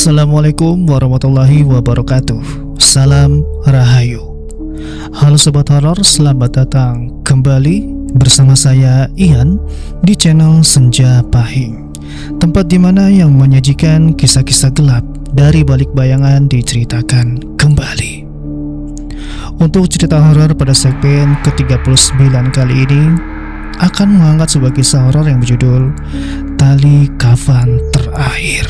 Assalamualaikum warahmatullahi wabarakatuh. Salam Rahayu. Halo Sobat Horor, selamat datang kembali bersama saya Ian di channel Senja Pahing, tempat dimana yang menyajikan kisah-kisah gelap dari balik bayangan diceritakan kembali. Untuk cerita horor pada segmen ke-39 kali ini akan mengangkat sebuah kisah horor yang berjudul Tali Kafan Terakhir.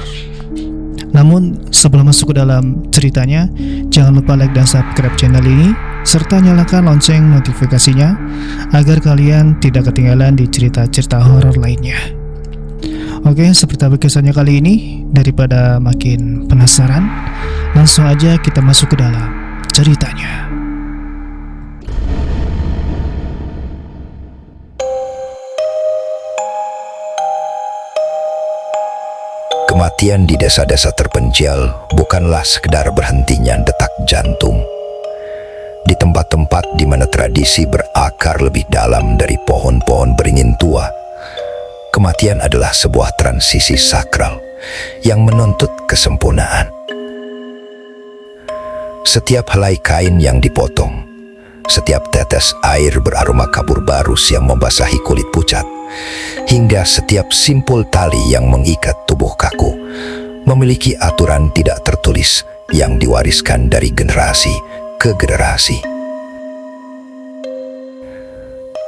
Namun sebelum masuk ke dalam ceritanya, jangan lupa like dan subscribe channel ini serta nyalakan lonceng notifikasinya agar kalian tidak ketinggalan di cerita-cerita horor lainnya. Oke, seperti apa kisahnya kali ini? Daripada makin penasaran, langsung aja kita masuk ke dalam ceritanya. Kematian di desa-desa terpencil bukanlah sekedar berhentinya detak jantung. Di tempat-tempat di mana tradisi berakar lebih dalam dari pohon-pohon beringin tua, kematian adalah sebuah transisi sakral yang menuntut kesempurnaan. Setiap helai kain yang dipotong, setiap tetes air beraroma kabur barus yang membasahi kulit pucat, hingga setiap simpul tali yang mengikat tubuh kaku, memiliki aturan tidak tertulis yang diwariskan dari generasi ke generasi.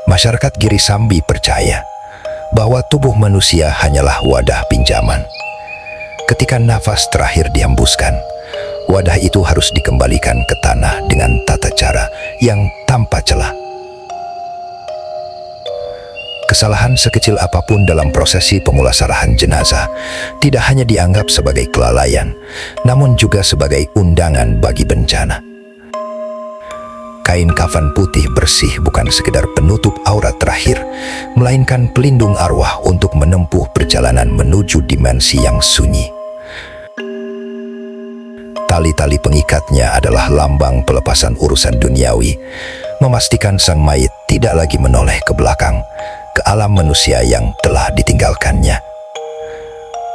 Masyarakat Giri Sambi percaya bahwa tubuh manusia hanyalah wadah pinjaman. Ketika nafas terakhir dihembuskan, wadah itu harus dikembalikan ke tanah dengan tata cara yang tanpa celah. Kesalahan sekecil apapun dalam prosesi pemulasarahan jenazah tidak hanya dianggap sebagai kelalaian, namun juga sebagai undangan bagi bencana. Kain kafan putih bersih bukan sekedar penutup aurat terakhir, melainkan pelindung arwah untuk menempuh perjalanan menuju dimensi yang sunyi. Tali-tali pengikatnya adalah lambang pelepasan urusan duniawi, memastikan sang mayit tidak lagi menoleh ke belakang, ke alam manusia yang telah ditinggalkannya.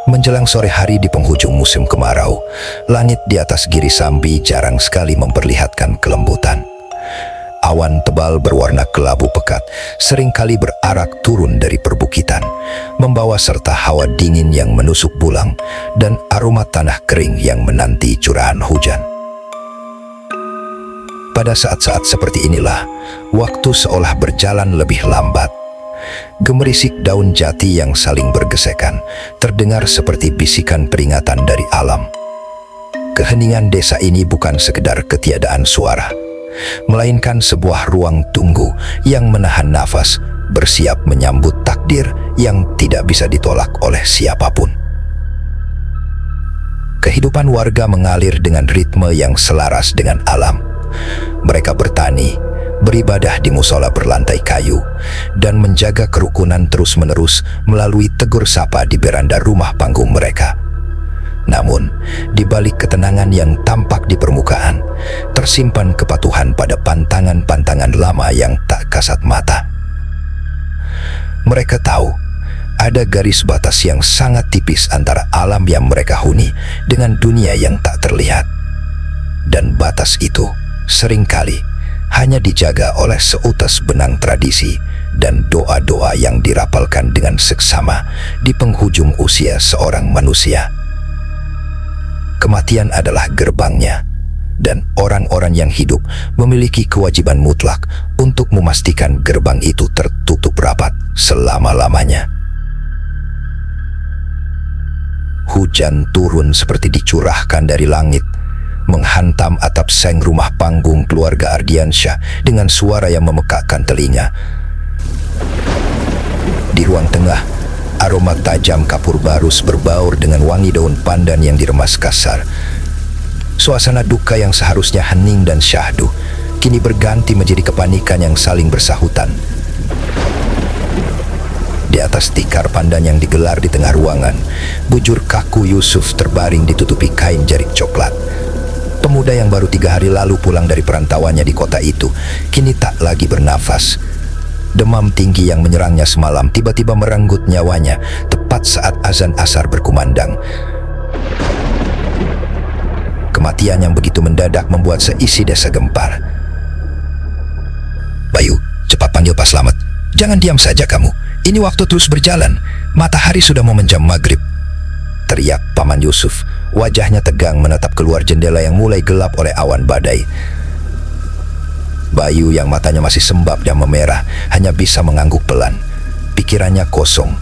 Menjelang sore hari di penghujung musim kemarau, langit di atas Giri Sambi jarang sekali memperlihatkan kelembutan. Awan tebal berwarna kelabu pekat seringkali berarak turun dari perbukitan, membawa serta hawa dingin yang menusuk bulang dan aroma tanah kering yang menanti curahan hujan. Pada saat-saat seperti inilah, waktu seolah berjalan lebih lambat. Gemerisik daun jati yang saling bergesekan terdengar seperti bisikan peringatan dari alam. Keheningan desa ini bukan sekedar ketiadaan suara, melainkan sebuah ruang tunggu yang menahan nafas, bersiap menyambut takdir yang tidak bisa ditolak oleh siapapun. Kehidupan warga mengalir dengan ritme yang selaras dengan alam. Mereka bertani, beribadah di musola berlantai kayu, dan menjaga kerukunan terus-menerus melalui tegur sapa di beranda rumah panggung mereka. Namun, di balik ketenangan yang tampak di permukaan, tersimpan kepatuhan pada pantangan-pantangan lama yang tak kasat mata. Mereka tahu ada garis batas yang sangat tipis antara alam yang mereka huni dengan dunia yang tak terlihat. Dan batas itu seringkali hanya dijaga oleh seutas benang tradisi dan doa-doa yang dirapalkan dengan seksama di penghujung usia seorang manusia. Kematian adalah gerbangnya, dan orang-orang yang hidup memiliki kewajiban mutlak untuk memastikan gerbang itu tertutup rapat selama-lamanya. Hujan turun seperti dicurahkan dari langit, menghantam atap seng rumah panggung keluarga Ardiansyah dengan suara yang memekakkan telinga. Di ruang tengah, aroma tajam kapur barus berbaur dengan wangi daun pandan yang diremas kasar. Suasana duka yang seharusnya hening dan syahdu kini berganti menjadi kepanikan yang saling bersahutan. Di atas tikar pandan yang digelar di tengah ruangan, bujur kaku Yusuf terbaring ditutupi kain jarik coklat. Pemuda yang baru 3 hari lalu pulang dari perantauannya di kota itu kini tak lagi bernafas. Demam tinggi yang menyerangnya semalam tiba-tiba merenggut nyawanya tepat saat azan asar berkumandang. Kematian yang begitu mendadak membuat seisi desa gempar. Bayu, cepat panggil Pak Slamet. Jangan diam saja kamu. Ini waktu terus berjalan. Matahari sudah mau menjam maghrib. Teriak Paman Yusuf. Wajahnya tegang menatap keluar jendela yang mulai gelap oleh awan badai. Bayu yang matanya masih sembab dan memerah hanya bisa mengangguk pelan. Pikirannya kosong.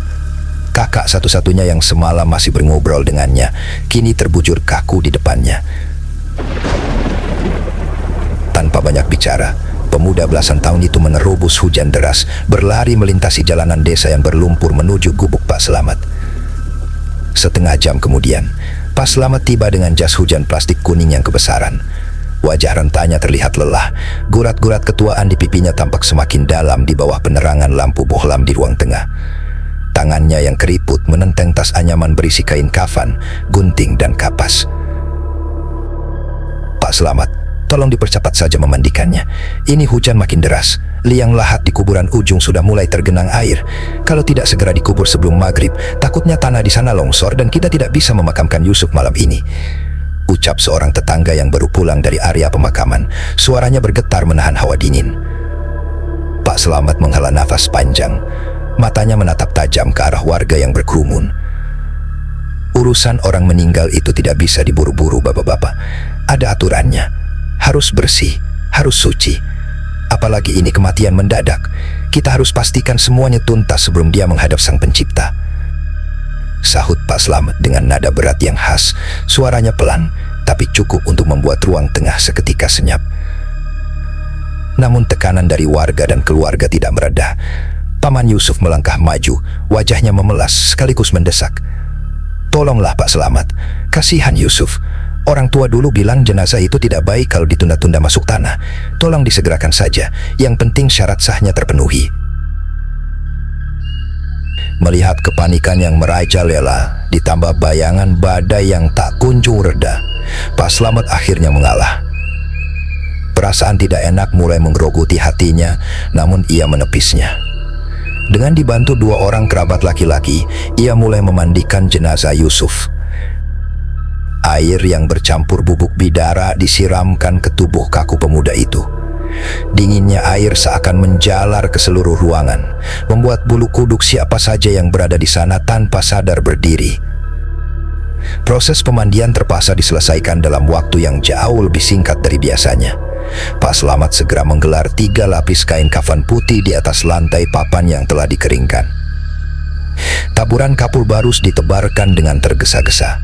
Kakak satu-satunya yang semalam masih berngobrol dengannya kini terbujur kaku di depannya. Tanpa banyak bicara, pemuda belasan tahun itu menerobos hujan deras, berlari melintasi jalanan desa yang berlumpur menuju gubuk Pak Slamet. Setengah jam kemudian, Pak Slamet tiba dengan jas hujan plastik kuning yang kebesaran. Wajah rentanya terlihat lelah, gurat-gurat ketuaan di pipinya tampak semakin dalam di bawah penerangan lampu bohlam di ruang tengah. Tangannya yang keriput menenteng tas anyaman berisi kain kafan, gunting, dan kapas. Pak Slamet, tolong dipercepat saja memandikannya. Ini hujan makin deras. Liang lahat di kuburan ujung sudah mulai tergenang air. Kalau tidak segera dikubur sebelum maghrib, takutnya tanah di sana longsor dan kita tidak bisa memakamkan Yusuf malam ini. Ucap seorang tetangga yang baru pulang dari area pemakaman. Suaranya bergetar menahan hawa dingin. Pak Slamet menghela nafas panjang. Matanya menatap tajam ke arah warga yang berkerumun. Urusan orang meninggal itu tidak bisa diburu-buru, bapak-bapak. Ada aturannya. Harus bersih, harus suci. Apalagi ini kematian mendadak. Kita harus pastikan semuanya tuntas sebelum dia menghadap Sang Pencipta. Sahut Pak Slamet dengan nada berat yang khas. Suaranya pelan, tapi cukup untuk membuat ruang tengah seketika senyap. Namun tekanan dari warga dan keluarga tidak mereda. Paman Yusuf melangkah maju, wajahnya memelas sekaligus mendesak. Tolonglah Pak Slamet, kasihan Yusuf. Orang tua dulu bilang jenazah itu tidak baik kalau ditunda-tunda masuk tanah. Tolong disegerakan saja, yang penting syarat sahnya terpenuhi. Melihat kepanikan yang merajalela, ditambah bayangan badai yang tak kunjung reda, Pak Slamet akhirnya mengalah. Perasaan tidak enak mulai menggerogoti hatinya, namun ia menepisnya. Dengan dibantu dua orang kerabat laki-laki, ia mulai memandikan jenazah Yusuf. Air yang bercampur bubuk bidara disiramkan ke tubuh kaku pemuda itu. Dinginnya air seakan menjalar ke seluruh ruangan, membuat bulu kuduk siapa saja yang berada di sana tanpa sadar berdiri. Proses pemandian terpaksa diselesaikan dalam waktu yang jauh lebih singkat dari biasanya. Pak Slamet segera menggelar 3 lapis kain kafan putih di atas lantai papan yang telah dikeringkan. Taburan kapur barus ditebarkan dengan tergesa-gesa.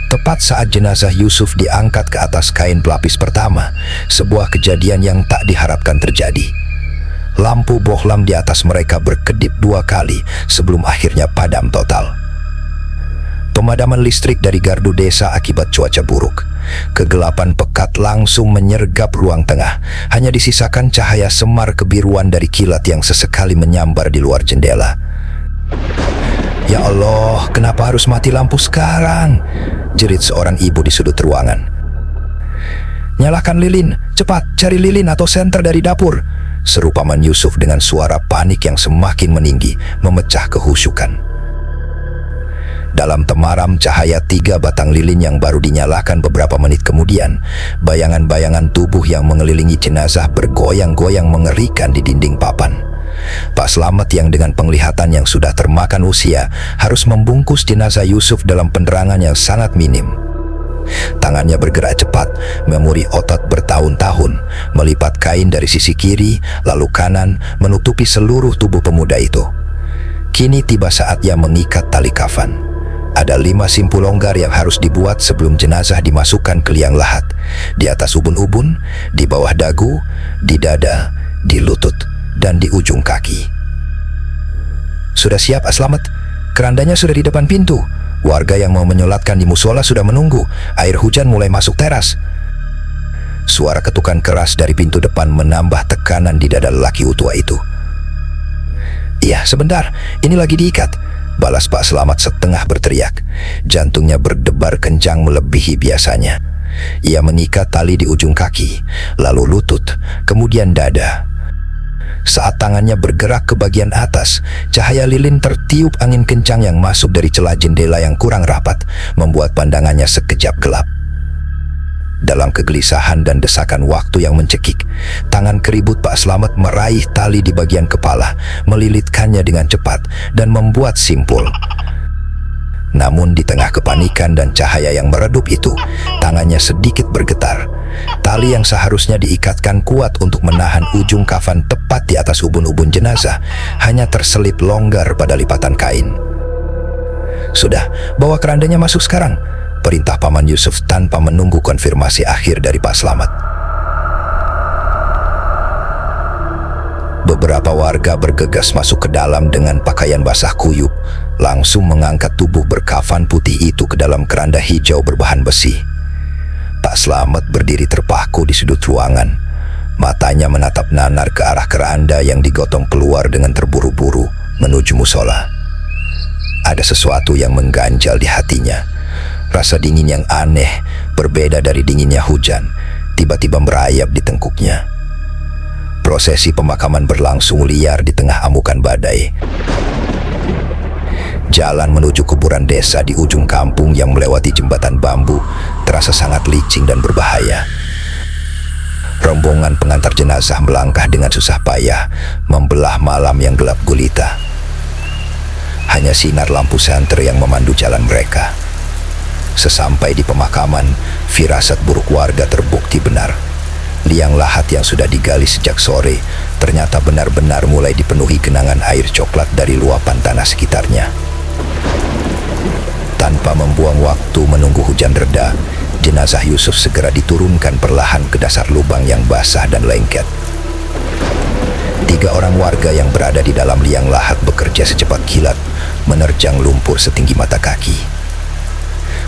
Tepat saat jenazah Yusuf diangkat ke atas kain pelapis pertama, sebuah kejadian yang tak diharapkan terjadi. Lampu bohlam di atas mereka berkedip 2 kali sebelum akhirnya padam total. Pemadaman listrik dari gardu desa akibat cuaca buruk. Kegelapan pekat langsung menyergap ruang tengah. Hanya disisakan cahaya semar kebiruan dari kilat yang sesekali menyambar di luar jendela. Ya Allah, kenapa harus mati lampu sekarang? Jerit seorang ibu di sudut ruangan. Nyalakan lilin, cepat cari lilin atau senter dari dapur, seru Paman Yusuf dengan suara panik yang semakin meninggi, memecah kehusyukan. Dalam temaram cahaya 3 batang lilin yang baru dinyalakan beberapa menit kemudian, bayangan-bayangan tubuh yang mengelilingi jenazah bergoyang-goyang mengerikan di dinding papan. Pak Slamet yang dengan penglihatan yang sudah termakan usia harus membungkus jenazah Yusuf dalam penerangan yang sangat minim. Tangannya bergerak cepat, memori otot bertahun-tahun, melipat kain dari sisi kiri, lalu kanan, menutupi seluruh tubuh pemuda itu. Kini tiba saatnya mengikat tali kafan. Ada 5 simpul longgar yang harus dibuat sebelum jenazah dimasukkan ke liang lahat. Di atas ubun-ubun, di bawah dagu, di dada, di lutut, dan di ujung kaki. Sudah siap, Pak Slamet? Kerandanya sudah di depan pintu. Warga yang mau menyolatkan di musola sudah menunggu. Air hujan mulai masuk teras. Suara ketukan keras dari pintu depan menambah tekanan di dada lelaki tua itu. Iya, sebentar. Ini lagi diikat, balas Pak Slamet setengah berteriak. Jantungnya berdebar kencang melebihi biasanya. Ia mengikat tali di ujung kaki, lalu lutut, kemudian dada. Saat tangannya bergerak ke bagian atas, cahaya lilin tertiup angin kencang yang masuk dari celah jendela yang kurang rapat, membuat pandangannya sekejap gelap. Dalam kegelisahan dan desakan waktu yang mencekik, tangan keribut Pak Slamet meraih tali di bagian kepala, melilitkannya dengan cepat, dan membuat simpul. Namun di tengah kepanikan dan cahaya yang meredup itu, tangannya sedikit bergetar. Tali yang seharusnya diikatkan kuat untuk menahan ujung kafan tepat di atas ubun-ubun jenazah, hanya terselip longgar pada lipatan kain. "Sudah, bawa kerandanya masuk sekarang," perintah Paman Yusuf tanpa menunggu konfirmasi akhir dari Pak Slamet. Beberapa warga bergegas masuk ke dalam dengan pakaian basah kuyup, langsung mengangkat tubuh berkafan putih itu ke dalam keranda hijau berbahan besi. Pak Slamet berdiri terpaku di sudut ruangan. Matanya menatap nanar ke arah keranda yang digotong keluar dengan terburu-buru menuju musola. Ada sesuatu yang mengganjal di hatinya. Rasa dingin yang aneh, berbeda dari dinginnya hujan, tiba-tiba merayap di tengkuknya. Prosesi pemakaman berlangsung liar di tengah amukan badai. Jalan menuju kuburan desa di ujung kampung yang melewati jembatan bambu terasa sangat licin dan berbahaya. Rombongan pengantar jenazah melangkah dengan susah payah, membelah malam yang gelap gulita. Hanya sinar lampu senter yang memandu jalan mereka. Sesampai di pemakaman, firasat buruk warga terbukti benar. Liang lahat yang sudah digali sejak sore ternyata benar-benar mulai dipenuhi genangan air coklat dari luapan tanah sekitarnya. Tanpa membuang waktu menunggu hujan reda, jenazah Yusuf segera diturunkan perlahan ke dasar lubang yang basah dan lengket. 3 orang warga yang berada di dalam liang lahat bekerja secepat kilat, menerjang lumpur setinggi mata kaki.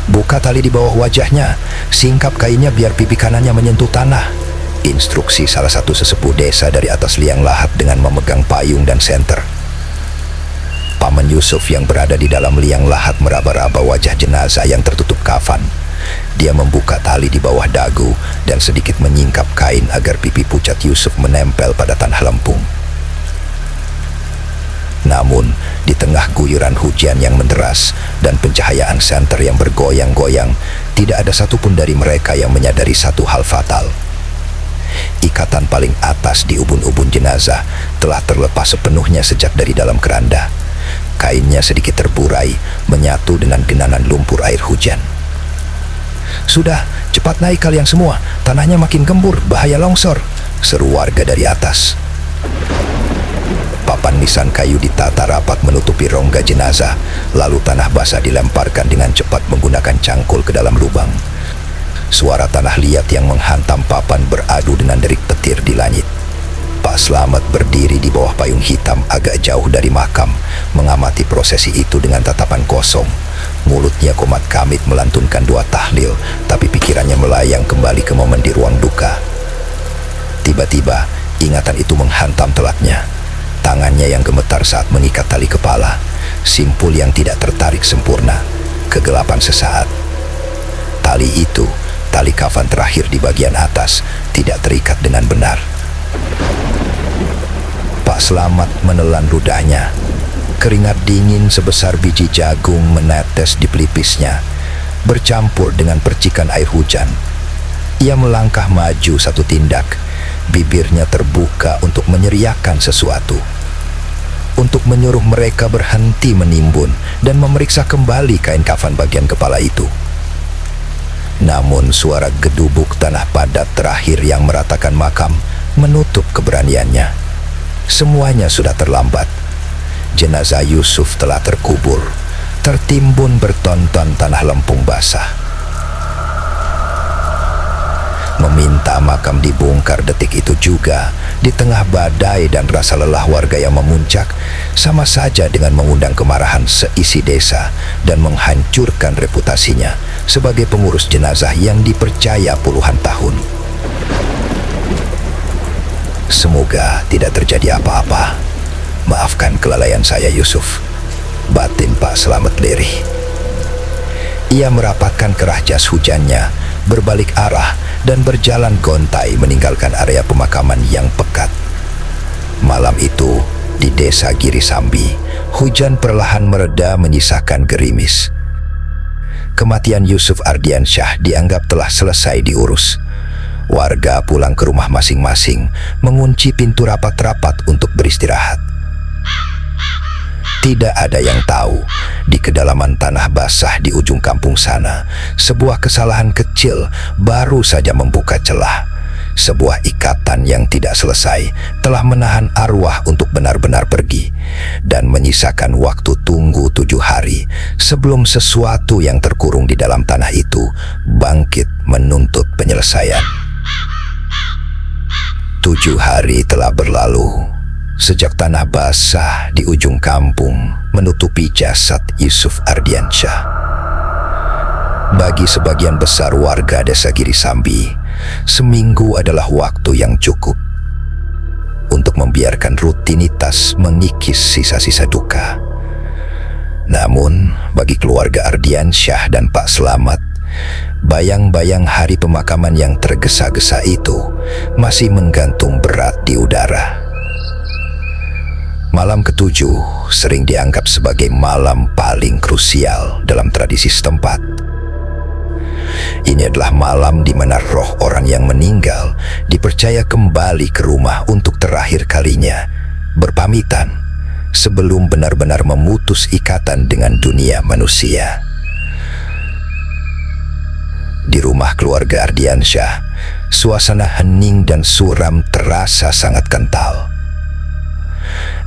"Buka tali di bawah wajahnya, singkap kainnya biar pipi kanannya menyentuh tanah," instruksi salah satu sesepuh desa dari atas liang lahat dengan memegang payung dan senter. Paman Yusuf yang berada di dalam liang lahat meraba-raba wajah jenazah yang tertutup kafan. Dia membuka tali di bawah dagu dan sedikit menyingkap kain agar pipi pucat Yusuf menempel pada tanah lempung. Namun, di tengah guyuran hujan yang menderas dan pencahayaan senter yang bergoyang-goyang, tidak ada satupun dari mereka yang menyadari satu hal fatal. Ikatan paling atas di ubun-ubun jenazah telah terlepas sepenuhnya sejak dari dalam keranda. Kainnya sedikit terburai, menyatu dengan genangan lumpur air hujan. "Sudah, cepat naik kalian semua, tanahnya makin gembur, bahaya longsor," seru warga dari atas. Papan nisan kayu ditata rapat menutupi rongga jenazah, lalu tanah basah dilemparkan dengan cepat menggunakan cangkul ke dalam lubang. Suara tanah liat yang menghantam papan beradu dengan derik petir di langit. Pak Slamet berdiri di bawah payung hitam agak jauh dari makam, mengamati prosesi itu dengan tatapan kosong. Mulutnya komat kamit melantunkan 2 tahlil, tapi pikirannya melayang kembali ke momen di ruang duka. Tiba-tiba, ingatan itu menghantam telatnya. Tangannya yang gemetar saat mengikat tali kepala, simpul yang tidak tertarik sempurna, kegelapan sesaat. Tali itu, tali kafan terakhir di bagian atas, tidak terikat dengan benar. Pak Slamet menelan ludahnya. Keringat dingin sebesar biji jagung menetes di pelipisnya, bercampur dengan percikan air hujan. Ia melangkah maju 1 tindak, bibirnya terbuka untuk meneriakkan sesuatu, untuk menyuruh mereka berhenti menimbun dan memeriksa kembali kain kafan bagian kepala itu. Namun suara gedubuk tanah padat terakhir yang meratakan makam menutup keberaniannya. Semuanya sudah terlambat. Jenazah Yusuf telah terkubur, tertimbun bertonton tanah lempung basah. Meminta makam dibongkar detik itu juga, di tengah badai dan rasa lelah warga yang memuncak, sama saja dengan mengundang kemarahan seisi desa dan menghancurkan reputasinya sebagai pengurus jenazah yang dipercaya puluhan tahun. Semoga tidak terjadi apa-apa. Maafkan kelalaian saya, Yusuf, batin Pak Slamet lirih. Ia merapatkan kerah jas hujannya, berbalik arah dan berjalan gontai meninggalkan area pemakaman yang pekat. Malam itu, di desa Giri Sambi, hujan perlahan mereda menyisakan gerimis. kematian Yusuf Ardiansyah dianggap telah selesai diurus. Warga pulang ke rumah masing-masing, mengunci pintu rapat-rapat untuk beristirahat. Tidak ada yang tahu, di kedalaman tanah basah di ujung kampung sana, sebuah kesalahan kecil baru saja membuka celah. Sebuah ikatan yang tidak selesai telah menahan arwah untuk benar-benar pergi dan menyisakan waktu tunggu 7 hari sebelum sesuatu yang terkurung di dalam tanah itu bangkit menuntut penyelesaian. 7 hari telah berlalu sejak tanah basah di ujung kampung menutupi jasad Yusuf Ardiansyah. Bagi sebagian besar warga desa Girisambi, seminggu adalah waktu yang cukup untuk membiarkan rutinitas mengikis sisa-sisa duka. Namun, bagi keluarga Ardiansyah dan Pak Slamet, bayang-bayang hari pemakaman yang tergesa-gesa itu masih menggantung berat di udara. Malam ketujuh sering dianggap sebagai malam paling krusial dalam tradisi setempat. Ini adalah malam di mana roh orang yang meninggal dipercaya kembali ke rumah untuk terakhir kalinya, berpamitan sebelum benar-benar memutus ikatan dengan dunia manusia. Di rumah keluarga Ardiansyah, suasana hening dan suram terasa sangat kental.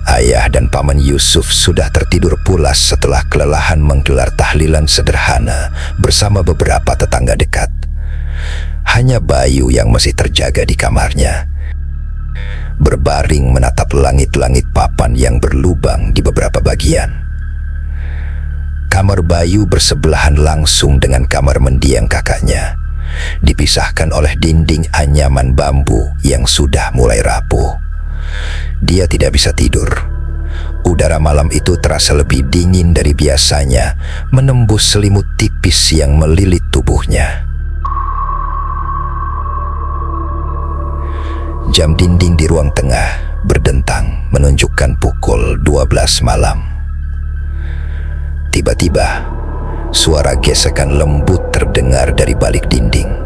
Ayah dan paman Yusuf sudah tertidur pulas setelah kelelahan menggelar tahlilan sederhana bersama beberapa tetangga dekat. Hanya Bayu yang masih terjaga di kamarnya, berbaring menatap langit-langit papan yang berlubang di beberapa bagian. Kamar Bayu bersebelahan langsung dengan kamar mendiang kakaknya, dipisahkan oleh dinding anyaman bambu yang sudah mulai rapuh. Dia tidak bisa tidur. Udara malam itu terasa lebih dingin dari biasanya, menembus selimut tipis yang melilit tubuhnya. Jam dinding di ruang tengah berdentang menunjukkan pukul 12 malam. Tiba-tiba, suara gesekan lembut terdengar dari balik dinding.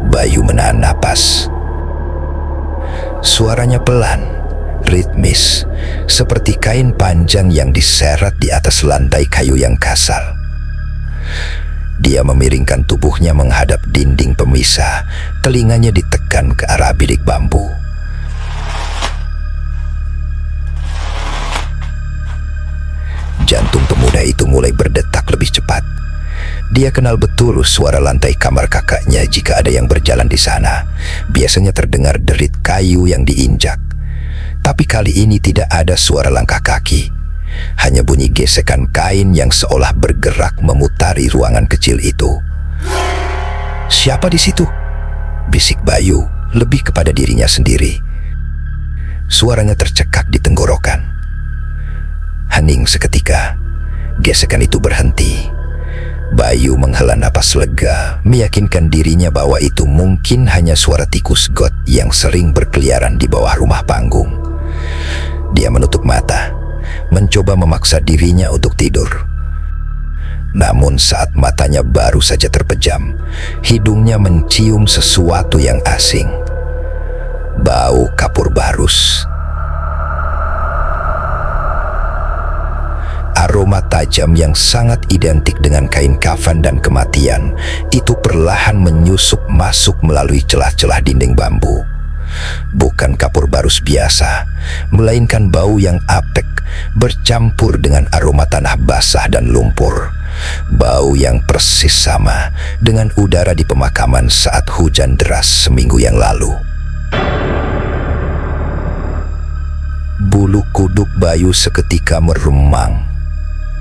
Bayu menahan napas. Suaranya pelan, ritmis, seperti kain panjang yang diseret di atas lantai kayu yang kasar. Dia memiringkan tubuhnya menghadap dinding pemisah, telinganya ditekan ke arah bilik bambu. Jantung pemuda itu mulai berdetak lebih cepat. Dia kenal betul suara lantai kamar kakaknya jika ada yang berjalan di sana. Biasanya terdengar derit kayu yang diinjak. Tapi kali ini tidak ada suara langkah kaki. Hanya bunyi gesekan kain yang seolah bergerak memutari ruangan kecil itu. "Siapa di situ?" bisik Bayu, lebih kepada dirinya sendiri. Suaranya tercekak di tenggorokan. Hening seketika, gesekan itu berhenti. Bayu menghela napas lega, meyakinkan dirinya bahwa itu mungkin hanya suara tikus got yang sering berkeliaran di bawah rumah panggung. Dia menutup mata, mencoba memaksa dirinya untuk tidur. Namun saat matanya baru saja terpejam, hidungnya mencium sesuatu yang asing. Bau kapur barus. Aroma tajam yang sangat identik dengan kain kafan dan kematian itu perlahan menyusup masuk melalui celah-celah dinding bambu. Bukan kapur barus biasa, melainkan bau yang apek bercampur dengan aroma tanah basah dan lumpur. Bau yang persis sama dengan udara di pemakaman saat hujan deras seminggu yang lalu. Bulu kuduk Bayu seketika meremang.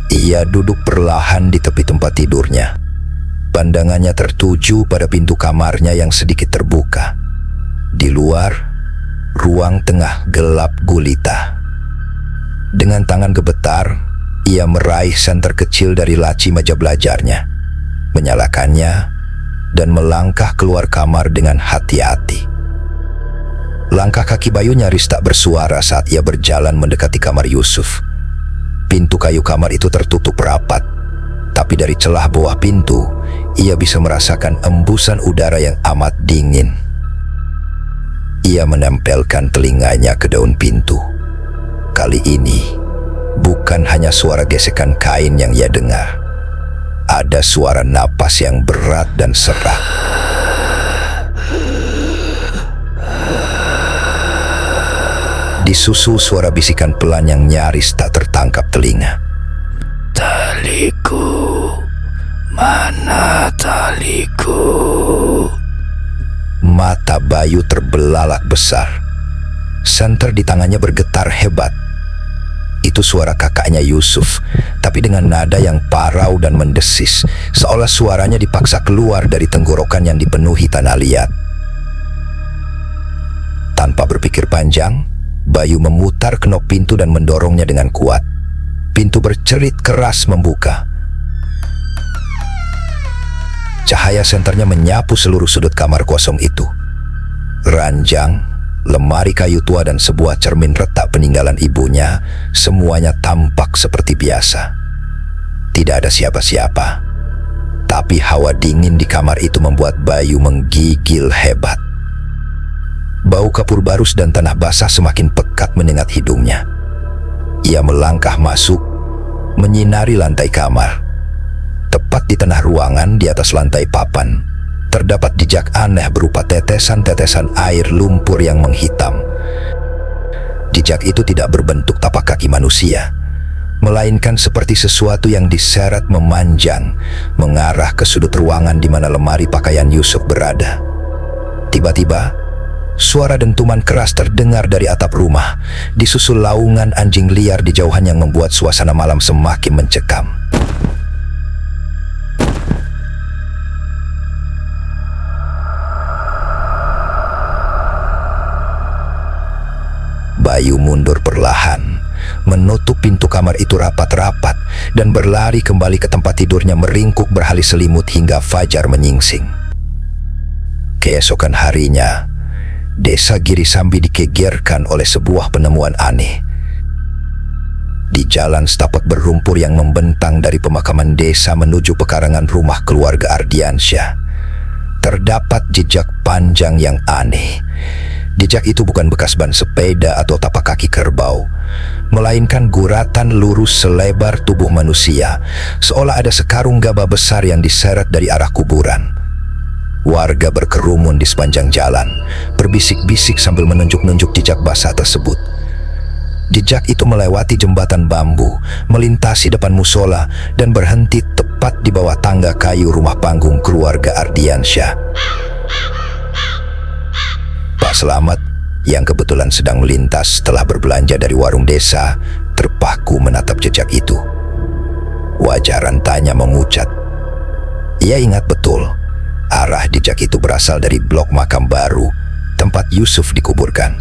Ia duduk perlahan di tepi tempat tidurnya. Pandangannya tertuju pada pintu kamarnya yang sedikit terbuka. Di luar, ruang tengah gelap gulita. Dengan tangan gemetar, ia meraih senter kecil dari laci meja belajarnya, menyalakannya, dan melangkah keluar kamar dengan hati-hati. Langkah kaki Bayu nyaris tak bersuara saat ia berjalan mendekati kamar Yusuf. Pintu kayu kamar itu tertutup rapat, tapi dari celah bawah pintu, ia bisa merasakan embusan udara yang amat dingin. Ia menempelkan telinganya ke daun pintu. Kali ini, bukan hanya suara gesekan kain yang ia dengar. Ada suara napas yang berat dan serak. Disusul suara bisikan pelan yang nyaris tak tertangkap telinga. Taliku, mana taliku? Mata Bayu terbelalak besar. Senter di tangannya bergetar hebat. Itu suara kakaknya Yusuf, tapi dengan nada yang parau dan mendesis, seolah suaranya dipaksa keluar dari tenggorokan yang dipenuhi tanah liat. Tanpa berpikir panjang, Bayu memutar knop pintu dan mendorongnya dengan kuat. Pintu bercerit keras membuka. Cahaya senternya menyapu seluruh sudut kamar kosong itu. Ranjang, lemari kayu tua dan sebuah cermin retak peninggalan ibunya, semuanya tampak seperti biasa. Tidak ada siapa-siapa, tapi hawa dingin di kamar itu membuat Bayu menggigil hebat. Bau kapur barus dan tanah basah semakin pekat menyengat hidungnya. Ia melangkah masuk, menyinari lantai kamar. Tepat di tengah ruangan, di atas lantai papan, terdapat jejak aneh berupa tetesan-tetesan air lumpur yang menghitam. Jejak itu tidak berbentuk tapak kaki manusia, melainkan seperti sesuatu yang diseret memanjang, mengarah ke sudut ruangan di mana lemari pakaian Yusuf berada. Tiba-tiba, suara dentuman keras terdengar dari atap rumah, disusul laungan anjing liar di jauhan yang membuat suasana malam semakin mencekam. Bayu mundur perlahan, menutup pintu kamar itu rapat-rapat, dan berlari kembali ke tempat tidurnya meringkuk berhalih selimut hingga fajar menyingsing. Keesokan harinya, Desa Giri Sambi dikegerkan oleh sebuah penemuan aneh. Di jalan setapak berlumpur yang membentang dari pemakaman desa menuju pekarangan rumah keluarga Ardiansyah, terdapat jejak panjang yang aneh. Jejak itu bukan bekas ban sepeda atau tapak kaki kerbau, melainkan guratan lurus selebar tubuh manusia, seolah ada sekarung gabah besar yang diseret dari arah kuburan. Warga berkerumun di sepanjang jalan, berbisik-bisik sambil menunjuk-nunjuk jejak basah tersebut. Jejak itu melewati jembatan bambu, melintasi depan musola, dan berhenti tepat di bawah tangga kayu rumah panggung keluarga Ardiansyah. Pak Selamat, yang kebetulan sedang melintas setelah berbelanja dari warung desa, terpaku menatap jejak itu. Wajah rantanya memucat. Ia ingat betul, arah jejak itu berasal dari blok makam baru, tempat Yusuf dikuburkan.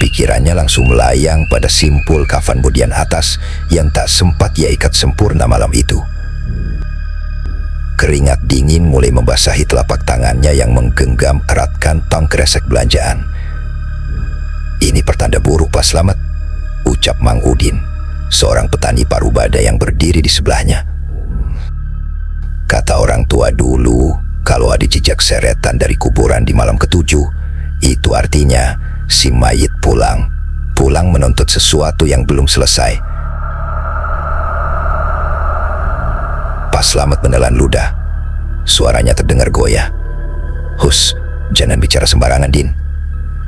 Pikirannya langsung melayang pada simpul kafan budian atas yang tak sempat ia ikat sempurna malam itu. Keringat dingin mulai membasahi telapak tangannya yang menggenggam erat kantong kresek belanjaan. "Ini pertanda buruk, Pak Selamat," ucap Mang Udin, seorang petani parubada yang berdiri di sebelahnya. Kata orang tua dulu, kalau ada jejak seretan dari kuburan di malam ketujuh, itu artinya si mayit pulang menuntut sesuatu yang belum selesai. Pak Selamat menelan ludah. Suaranya terdengar goyah. "Hus, jangan bicara sembarangan, Din.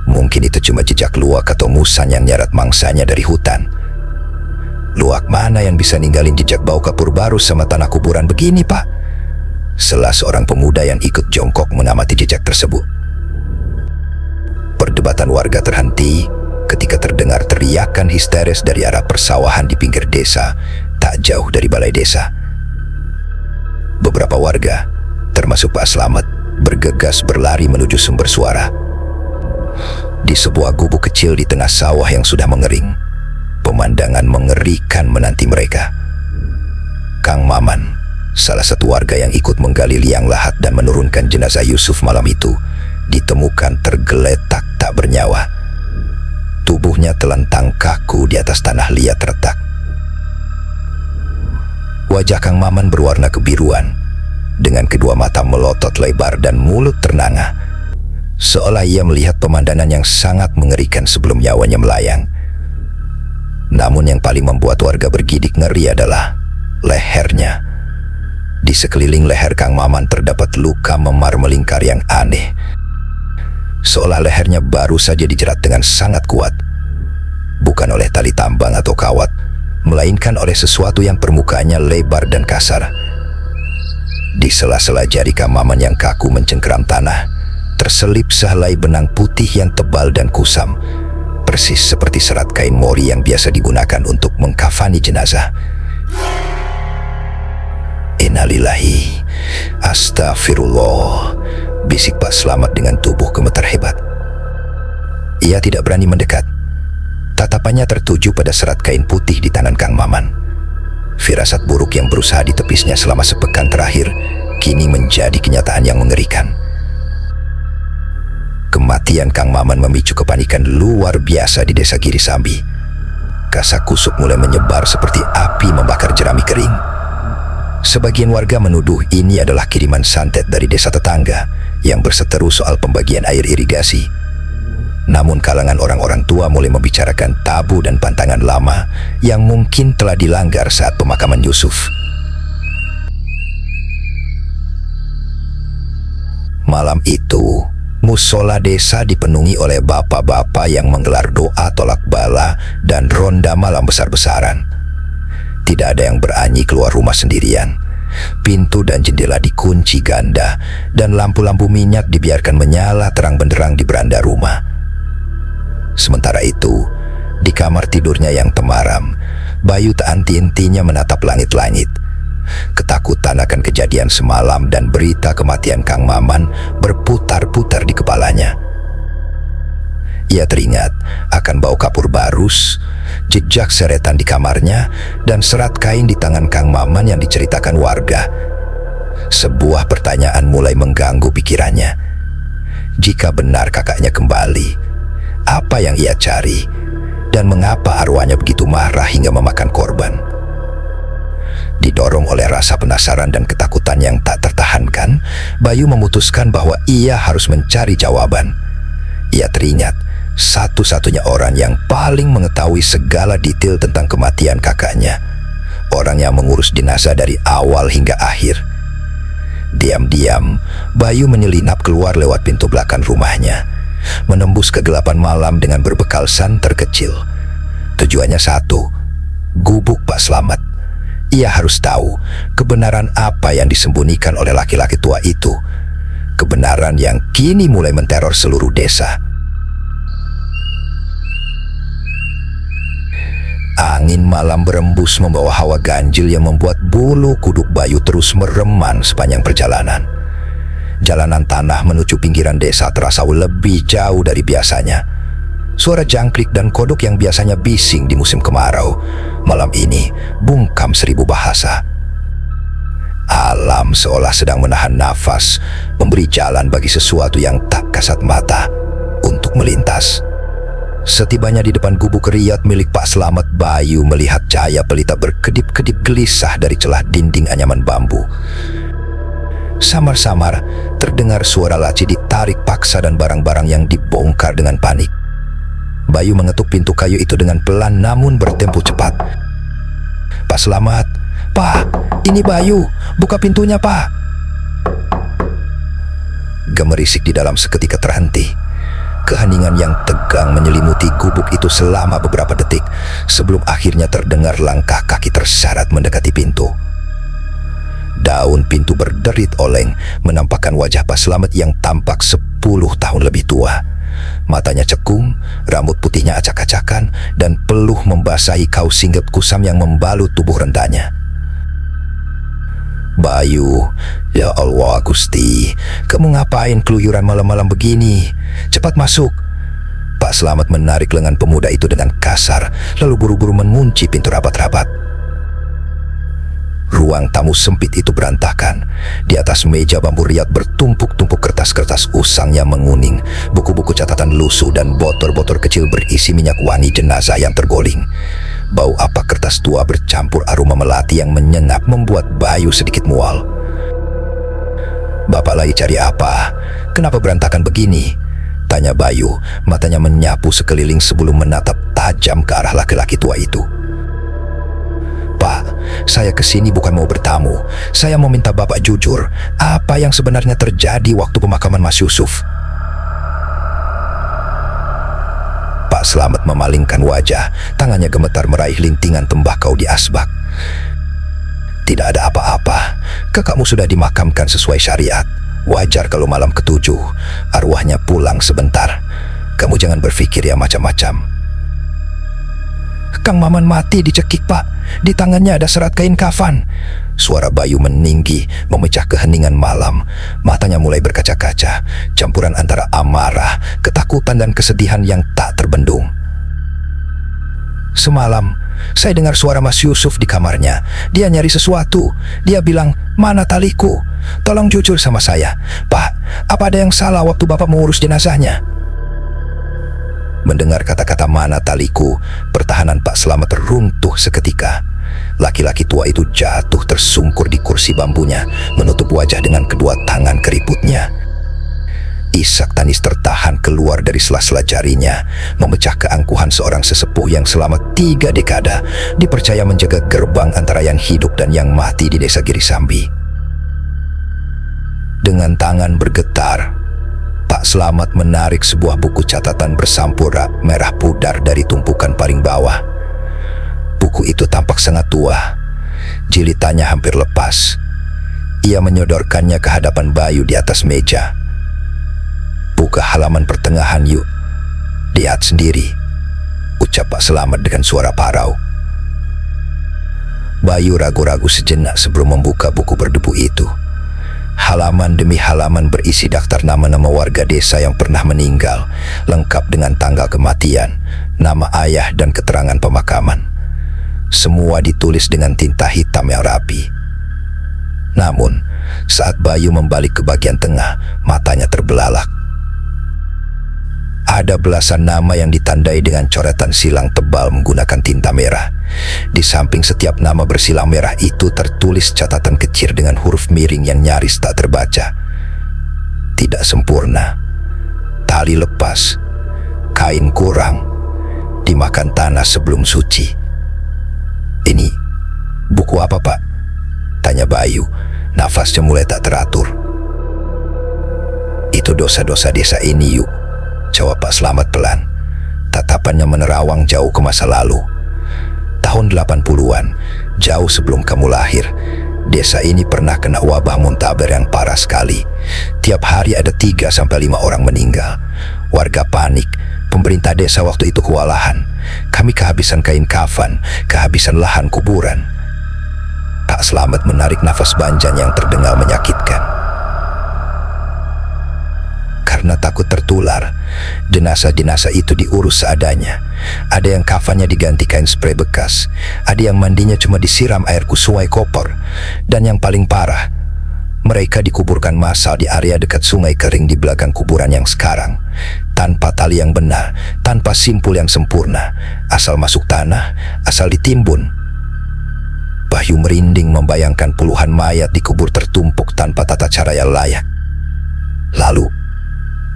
Mungkin itu cuma jejak luwak atau musang yang nyarat mangsanya dari hutan. Luwak mana yang bisa ninggalin jejak bau kapur barus sama tanah kuburan begini, Pak?" Sela seorang pemuda yang ikut jongkok mengamati jejak tersebut. Perdebatan warga terhenti ketika terdengar teriakan histeris dari arah persawahan di pinggir desa, tak jauh dari balai desa. Beberapa warga, termasuk Pak Selamat, bergegas berlari menuju sumber suara. Di sebuah gubuk kecil di tengah sawah yang sudah mengering, pemandangan mengerikan menanti mereka. Kang Maman, salah satu warga yang ikut menggali liang lahat dan menurunkan jenazah Yusuf malam itu, ditemukan tergeletak tak bernyawa. Tubuhnya telentang kaku di atas tanah liat retak. Wajah Kang Maman berwarna kebiruan, dengan kedua mata melotot lebar dan mulut ternangah, seolah ia melihat pemandangan yang sangat mengerikan sebelum nyawanya melayang. Namun yang paling membuat warga bergidik ngeri adalah lehernya. Di sekeliling leher Kang Maman terdapat luka memar melingkar yang aneh, seolah lehernya baru saja dijerat dengan sangat kuat, bukan oleh tali tambang atau kawat, melainkan oleh sesuatu yang permukaannya lebar dan kasar. Di sela-sela jari Kang Maman yang kaku mencengkeram tanah, terselip sehelai benang putih yang tebal dan kusam, persis seperti serat kain mori yang biasa digunakan untuk mengkafani jenazah. Innalillahi, astagfirullah, bisik Pak Slamet dengan tubuh gemetar hebat. Ia tidak berani mendekat. Tatapannya tertuju pada serat kain putih di tangan Kang Maman. Firasat buruk yang berusaha ditepisnya selama sepekan terakhir kini menjadi kenyataan yang mengerikan. Kematian Kang Maman memicu kepanikan luar biasa di desa Giri Sambi. Kasakusuk mulai menyebar seperti api membakar jerami kering. Sebagian warga menuduh ini adalah kiriman santet dari desa tetangga yang berseteru soal pembagian air irigasi. Namun kalangan orang-orang tua mulai membicarakan tabu dan pantangan lama yang mungkin telah dilanggar saat pemakaman Yusuf. Malam itu, musola desa dipenuhi oleh bapak-bapak yang menggelar doa tolak bala dan ronda malam besar-besaran. Tidak ada yang berani keluar rumah sendirian. Pintu dan jendela dikunci ganda dan lampu-lampu minyak dibiarkan menyala terang benderang di beranda rumah. Sementara itu, di kamar tidurnya yang temaram, Bayu tak henti-hentinya menatap langit-langit. Ketakutan akan kejadian semalam dan berita kematian Kang Maman berputar-putar di kepalanya. Ia teringat akan bau kapur barus, jejak seretan di kamarnya, dan serat kain di tangan Kang Maman yang diceritakan warga. Sebuah pertanyaan mulai mengganggu pikirannya. Jika benar kakaknya kembali, apa yang ia cari, dan mengapa arwahnya begitu marah hingga memakan korban? Didorong oleh rasa penasaran dan ketakutan yang tak tertahankan, Bayu memutuskan bahwa ia harus mencari jawaban. Ia teringat satu-satunya orang yang paling mengetahui segala detail tentang kematian kakaknya, orang yang mengurus jenazah dari awal hingga akhir. Diam-diam, Bayu menyelinap keluar lewat pintu belakang rumahnya, menembus kegelapan malam dengan berbekal santer kecil. Tujuannya satu, gubuk Pak Slamet. Ia harus tahu kebenaran apa yang disembunyikan oleh laki-laki tua itu, kebenaran yang kini mulai menteror seluruh desa. Angin malam berembus membawa hawa ganjil yang membuat bulu kuduk Bayu terus mereman sepanjang perjalanan. Jalanan tanah menuju pinggiran desa terasa lebih jauh dari biasanya. Suara jangkrik dan kodok yang biasanya bising di musim kemarau, malam ini bungkam seribu bahasa. Alam seolah sedang menahan nafas, memberi jalan bagi sesuatu yang tak kasat mata untuk melintas. Setibanya di depan gubuk riat milik Pak Slamet, Bayu melihat cahaya pelita berkedip-kedip gelisah dari celah dinding anyaman bambu. Samar-samar terdengar suara laci ditarik paksa dan barang-barang yang dibongkar dengan panik. Bayu mengetuk pintu kayu itu dengan pelan namun bertempo cepat. "Pak Slamet, Pak, ini Bayu, buka pintunya Pak." Gemerisik di dalam seketika terhenti. Keheningan yang tegang menyelimuti gubuk itu selama beberapa detik sebelum akhirnya terdengar langkah kaki terseret mendekati pintu. Daun pintu berderit oleng menampakkan wajah Pak Slamet yang tampak 10 tahun lebih tua. Matanya cekung, rambut putihnya acak-acakan, dan peluh membasahi kaus singlet kusam yang membalut tubuh rendahnya. "Bayu, ya Allah Gusti, kamu ngapain keluyuran malam-malam begini? Cepat masuk." Pak Slamet menarik lengan pemuda itu dengan kasar, lalu buru-buru mengunci pintu rapat-rapat. Ruang tamu sempit itu berantakan. Di atas meja bambu riat bertumpuk-tumpuk kertas-kertas usang yang menguning, buku-buku catatan lusuh, dan botol-botol kecil berisi minyak wangi jenazah yang tergoling. Bau apak kertas tua bercampur aroma melati yang menyengat membuat Bayu sedikit mual. "Bapak lagi cari apa? Kenapa berantakan begini?" tanya Bayu, matanya menyapu sekeliling sebelum menatap tajam ke arah laki-laki tua itu. "Pak, saya kesini bukan mau bertamu. Saya mau minta Bapak jujur, apa yang sebenarnya terjadi waktu pemakaman Mas Yusuf?" Pak Slamet memalingkan wajah, tangannya gemetar meraih lintingan tembakau di asbak. "Tidak ada apa-apa. Kakakmu sudah dimakamkan sesuai syariat. Wajar kalau malam ketujuh arwahnya pulang sebentar. Kamu jangan berpikir yang macam-macam." "Kang Maman mati dicekik, Pak. Di tangannya ada serat kain kafan." Suara Bayu meninggi, memecah keheningan malam. Matanya mulai berkaca-kaca, campuran antara amarah, ketakutan, dan kesedihan yang tak terbendung. "Semalam saya dengar suara Mas Yusuf di kamarnya. Dia nyari sesuatu. Dia bilang, 'Mana taliku? Tolong jujur sama saya. Pak, apa ada yang salah waktu Bapak mengurus jenazahnya?'" Mendengar kata-kata "mana taliku", pertahanan Pak Slamet runtuh seketika. Laki-laki tua itu jatuh tersungkur di kursi bambunya, menutup wajah dengan kedua tangan keriputnya. Isak tangis tertahan keluar dari sela-sela jarinya, memecah keangkuhan seorang sesepuh yang selama 3 dekada dipercaya menjaga gerbang antara yang hidup dan yang mati di desa Girisambi. Dengan tangan bergetar, Pak Slamet menarik sebuah buku catatan bersampul merah pudar dari tumpukan paling bawah. Buku itu tampak sangat tua, jilitannya hampir lepas. Ia menyodorkannya ke hadapan Bayu di atas meja. "Buka halaman pertengahan yuk. Lihat sendiri," ucap Pak Slamet dengan suara parau. Bayu ragu-ragu sejenak sebelum membuka buku berdebu itu. Halaman demi halaman berisi daftar nama-nama warga desa yang pernah meninggal, lengkap dengan tanggal kematian, nama ayah, dan keterangan pemakaman. Semua ditulis dengan tinta hitam yang rapi. Namun, saat Bayu membalik ke bagian tengah, matanya terbelalak. Ada belasan nama yang ditandai dengan coretan silang tebal menggunakan tinta merah. Di samping setiap nama bersilang merah itu tertulis catatan kecil dengan huruf miring yang nyaris tak terbaca. Tidak sempurna, tali lepas, kain kurang, dimakan tanah sebelum suci. "Ini buku apa, Pak?" tanya Bayu, nafasnya mulai tak teratur. "Itu dosa-dosa desa ini, yuk," jawab Pak Slamet pelan. Tatapannya menerawang jauh ke masa lalu. "Tahun 80-an, jauh sebelum kamu lahir, desa ini pernah kena wabah muntaber yang parah sekali. Tiap hari ada 3-5 orang meninggal. Warga panik. Pemerintah desa waktu itu kewalahan. Kami kehabisan kain kafan, kehabisan lahan kuburan." Pak Slamet menarik nafas panjang yang terdengar menyakitkan. Karena takut tertular, jenazah-jenazah itu diurus seadanya. Ada yang kafannya diganti kain spray bekas, ada yang mandinya cuma disiram air sungai Kopor, dan yang paling parah, mereka dikuburkan massal di area dekat sungai kering di belakang kuburan yang sekarang, tanpa tali yang benar, tanpa simpul yang sempurna, asal masuk tanah, asal ditimbun. Bayu merinding membayangkan puluhan mayat dikubur tertumpuk tanpa tata cara yang layak. Lalu,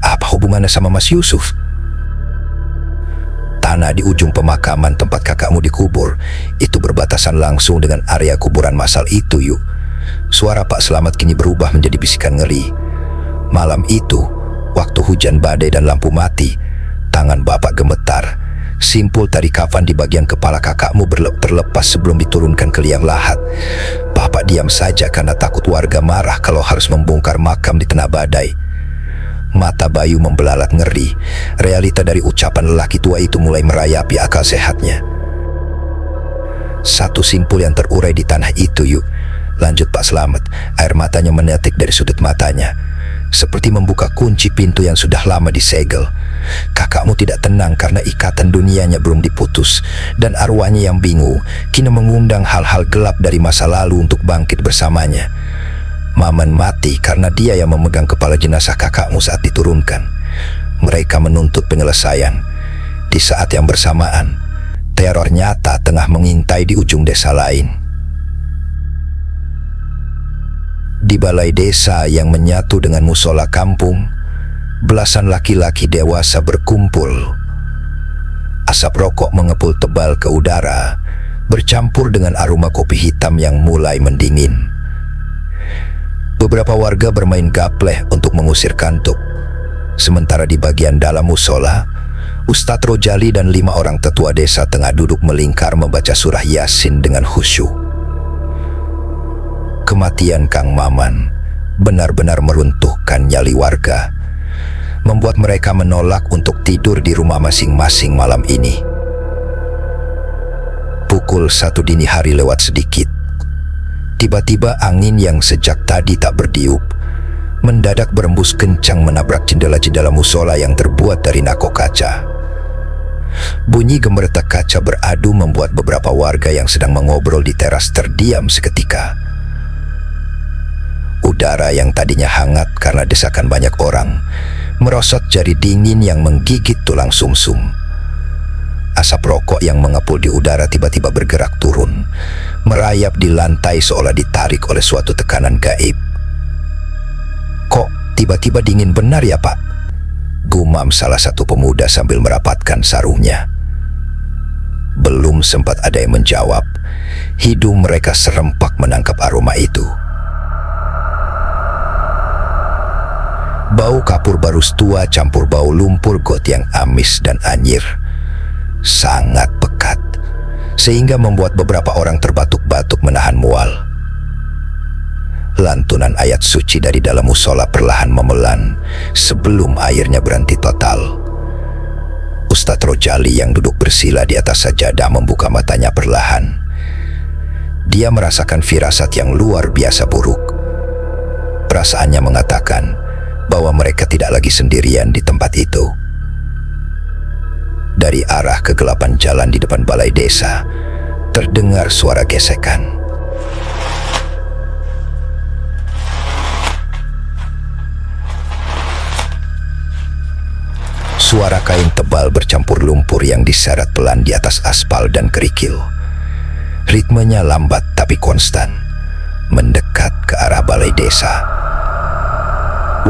apa hubungannya sama Mas Yusuf? Tanah di ujung pemakaman tempat kakakmu dikubur itu berbatasan langsung dengan area kuburan massal itu, yuk. Suara Pak Slamet kini berubah menjadi bisikan ngeri. Malam itu, waktu hujan badai dan lampu mati, tangan Bapak gemetar. Simpul tali kafan di bagian kepala kakakmu terlepas sebelum diturunkan ke liang lahat. Bapak diam saja karena takut warga marah kalau harus membongkar makam di tengah badai. Mata Bayu membelalak ngeri. Realita dari ucapan lelaki tua itu mulai merayapi akal sehatnya. "Satu simpul yang terurai di tanah itu, yuk," lanjut Pak Slamet. Air matanya menetik dari sudut matanya. seperti membuka kunci pintu yang sudah lama disegel. Kakakmu tidak tenang karena ikatan dunianya belum diputus, dan arwahnya yang bingung kini mengundang hal-hal gelap dari masa lalu untuk bangkit bersamanya. Maman mati karena dia yang memegang kepala jenazah kakakmu saat diturunkan. Mereka menuntut penyelesaian. Di saat yang bersamaan, teror nyata tengah mengintai di ujung desa lain. Di balai desa yang menyatu dengan musola kampung, belasan laki-laki dewasa berkumpul. Asap rokok mengepul tebal ke udara, bercampur dengan aroma kopi hitam yang mulai mendingin. Beberapa warga bermain gapleh untuk mengusir kantuk. Sementara di bagian dalam musola, Ustadz Rojali dan 5 orang tetua desa tengah duduk melingkar membaca surah Yasin dengan khusyuk. Kematian Kang Maman benar-benar meruntuhkan nyali warga, membuat mereka menolak untuk tidur di rumah masing-masing malam ini. Pukul 1 dini hari lewat sedikit, tiba-tiba angin yang sejak tadi tak bertiup mendadak berembus kencang menabrak jendela-jendela musola yang terbuat dari nako kaca. Bunyi gemeretak kaca beradu membuat beberapa warga yang sedang mengobrol di teras terdiam seketika. Udara yang tadinya hangat karena desakan banyak orang merosot jari dingin yang menggigit tulang sumsum. Asap rokok yang mengepul di udara tiba-tiba bergerak turun, merayap di lantai seolah ditarik oleh suatu tekanan gaib. "Kok tiba-tiba dingin benar ya, Pak?" gumam salah satu pemuda sambil merapatkan sarungnya. Belum sempat ada yang menjawab, hidung mereka serempak menangkap aroma itu. Bau kapur barus tua campur bau lumpur got yang amis dan anyir, sangat pekat, sehingga membuat beberapa orang terbatuk-batuk menahan mual. Lantunan ayat suci dari dalam musola perlahan memelan sebelum airnya berhenti total. Ustadz Rojali yang duduk bersila di atas sajadah membuka matanya perlahan. Dia merasakan firasat yang luar biasa buruk. Perasaannya mengatakan bahwa mereka tidak lagi sendirian di tempat itu. Dari arah kegelapan jalan di depan balai desa, terdengar suara gesekan. Suara kain tebal bercampur lumpur yang diseret pelan di atas aspal dan kerikil. Ritmenya lambat tapi konstan, mendekat ke arah balai desa.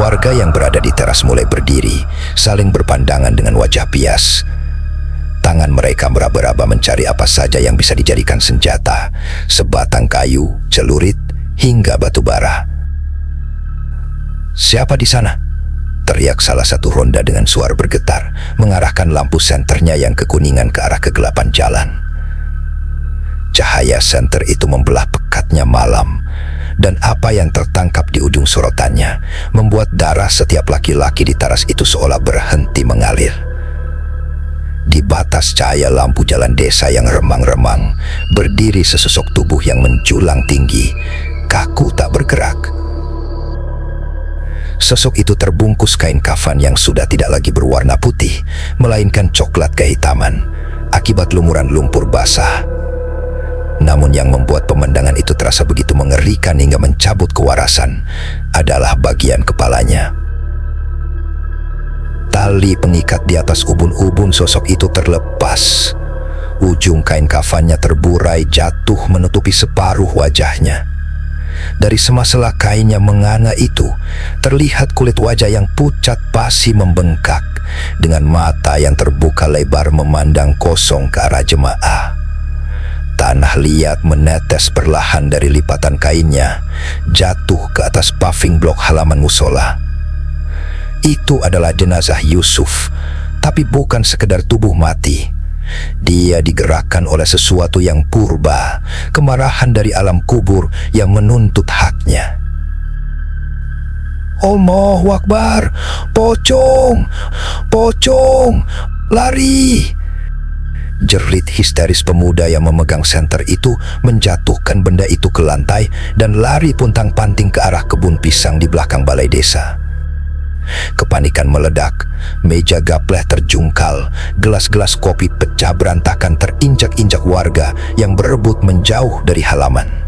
Warga yang berada di teras mulai berdiri, saling berpandangan dengan wajah pias. Tangan mereka meraba-raba mencari apa saja yang bisa dijadikan senjata, sebatang kayu, celurit, hingga batu bara. "Siapa di sana?" teriak salah satu ronda dengan suara bergetar, mengarahkan lampu senternya yang kekuningan ke arah kegelapan jalan. Cahaya senter itu membelah pekatnya malam, dan apa yang tertangkap di ujung sorotannya membuat darah setiap laki-laki di teras itu seolah berhenti mengalir. Di batas cahaya lampu jalan desa yang remang-remang, berdiri sesosok tubuh yang menjulang tinggi, kaku tak bergerak. Sosok itu terbungkus kain kafan yang sudah tidak lagi berwarna putih, melainkan coklat kehitaman, akibat lumuran lumpur basah. Namun yang membuat pemandangan itu terasa begitu mengerikan hingga mencabut kewarasan adalah bagian kepalanya. Tali pengikat di atas ubun-ubun sosok itu terlepas. Ujung kain kafannya terburai jatuh menutupi separuh wajahnya. Dari sela-sela kain yang menganga itu, terlihat kulit wajah yang pucat pasi membengkak, dengan mata yang terbuka lebar memandang kosong ke arah jemaah. Tanah liat menetes perlahan dari lipatan kainnya, jatuh ke atas paving blok halaman musola. Itu adalah jenazah Yusuf, tapi bukan sekedar tubuh mati. Dia digerakkan oleh sesuatu yang purba, kemarahan dari alam kubur yang menuntut haknya. "Allahu Akbar, pocong, pocong, lari!" Jerit histeris pemuda yang memegang senter itu menjatuhkan benda itu ke lantai dan lari puntang-panting ke arah kebun pisang di belakang balai desa. Kepanikan meledak, meja gapleh terjungkal, gelas-gelas kopi pecah berantakan terinjak-injak warga yang berebut menjauh dari halaman.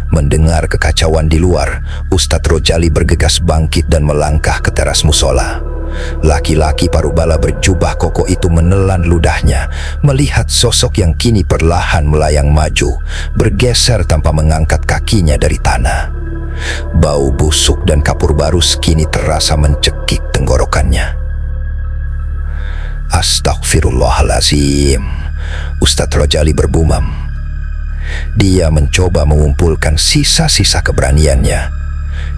Mendengar kekacauan di luar, Ustadz Rojali bergegas bangkit dan melangkah ke teras musola. Laki-laki parubala berjubah koko itu menelan ludahnya, melihat sosok yang kini perlahan melayang maju, bergeser tanpa mengangkat kakinya dari tanah. Bau busuk dan kapur barus kini terasa mencekik tenggorokannya. Astagfirullahalazim, Ustadz Rojali berbumam. Dia mencoba mengumpulkan sisa-sisa keberaniannya.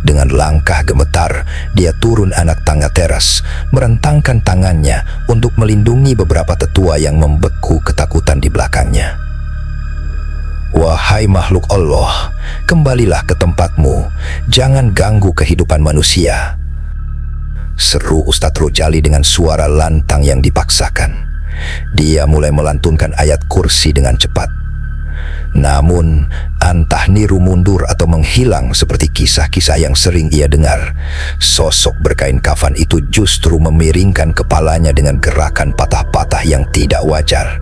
Dengan langkah gemetar, dia turun anak tangga teras, merentangkan tangannya untuk melindungi beberapa tetua yang membeku ketakutan di belakangnya. Wahai makhluk Allah, kembalilah ke tempatmu, jangan ganggu kehidupan manusia, seru Ustadz Rojali dengan suara lantang yang dipaksakan. Dia mulai melantunkan ayat kursi dengan cepat. Namun, entah niru mundur atau menghilang seperti kisah-kisah yang sering ia dengar, sosok berkain kafan itu justru memiringkan kepalanya dengan gerakan patah-patah yang tidak wajar.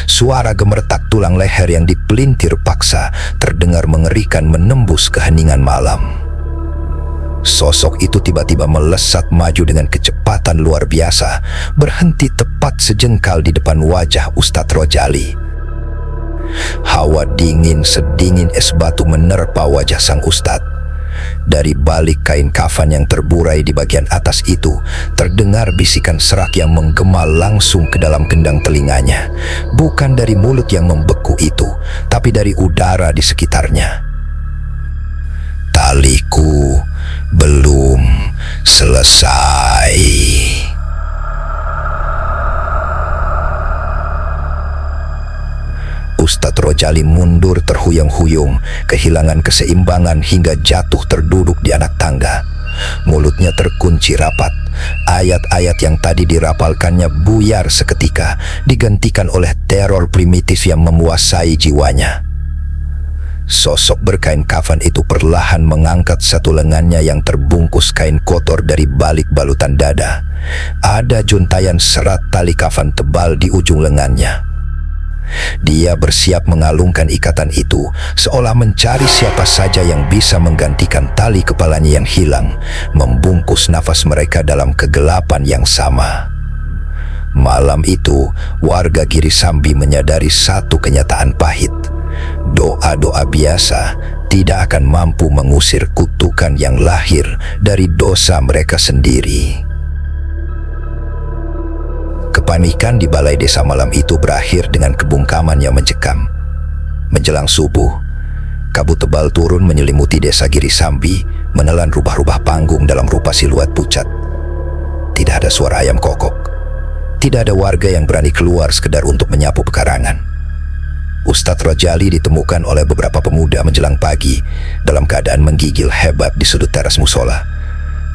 Suara gemertak tulang leher yang dipelintir paksa terdengar mengerikan menembus keheningan malam. Sosok itu tiba-tiba melesat maju dengan kecepatan luar biasa, berhenti tepat sejengkal di depan wajah Ustadz Rojali. Hawa dingin sedingin es batu menerpa wajah sang ustadz. Dari balik kain kafan yang terburai di bagian atas itu, terdengar bisikan serak yang menggema langsung ke dalam gendang telinganya. Bukan dari mulut yang membeku itu, tapi dari udara di sekitarnya. Taliku belum selesai. Ustadz Rojali mundur terhuyung-huyung, kehilangan keseimbangan hingga jatuh terduduk di anak tangga. Mulutnya terkunci rapat. Ayat-ayat yang tadi dirapalkannya buyar seketika, digantikan oleh teror primitif yang menguasai jiwanya. Sosok berkain kafan itu perlahan mengangkat satu lengannya yang terbungkus kain kotor dari balik balutan dada. Ada juntayan serat tali kafan tebal di ujung lengannya. Dia bersiap mengalungkan ikatan itu, seolah mencari siapa saja yang bisa menggantikan tali kepalanya yang hilang, membungkus nafas mereka dalam kegelapan yang sama. Malam itu, warga Giri Sambi menyadari satu kenyataan pahit. Doa-doa biasa tidak akan mampu mengusir kutukan yang lahir dari dosa mereka sendiri. Kepanikan di balai desa malam itu berakhir dengan kebungkaman yang mencekam. Menjelang subuh, kabut tebal turun menyelimuti desa Giri Sambi, menelan rubah-rubah panggung dalam rupa siluet pucat. Tidak ada suara ayam kokok. Tidak ada warga yang berani keluar sekedar untuk menyapu pekarangan. Ustadz Rojali ditemukan oleh beberapa pemuda menjelang pagi dalam keadaan menggigil hebat di sudut teras musola.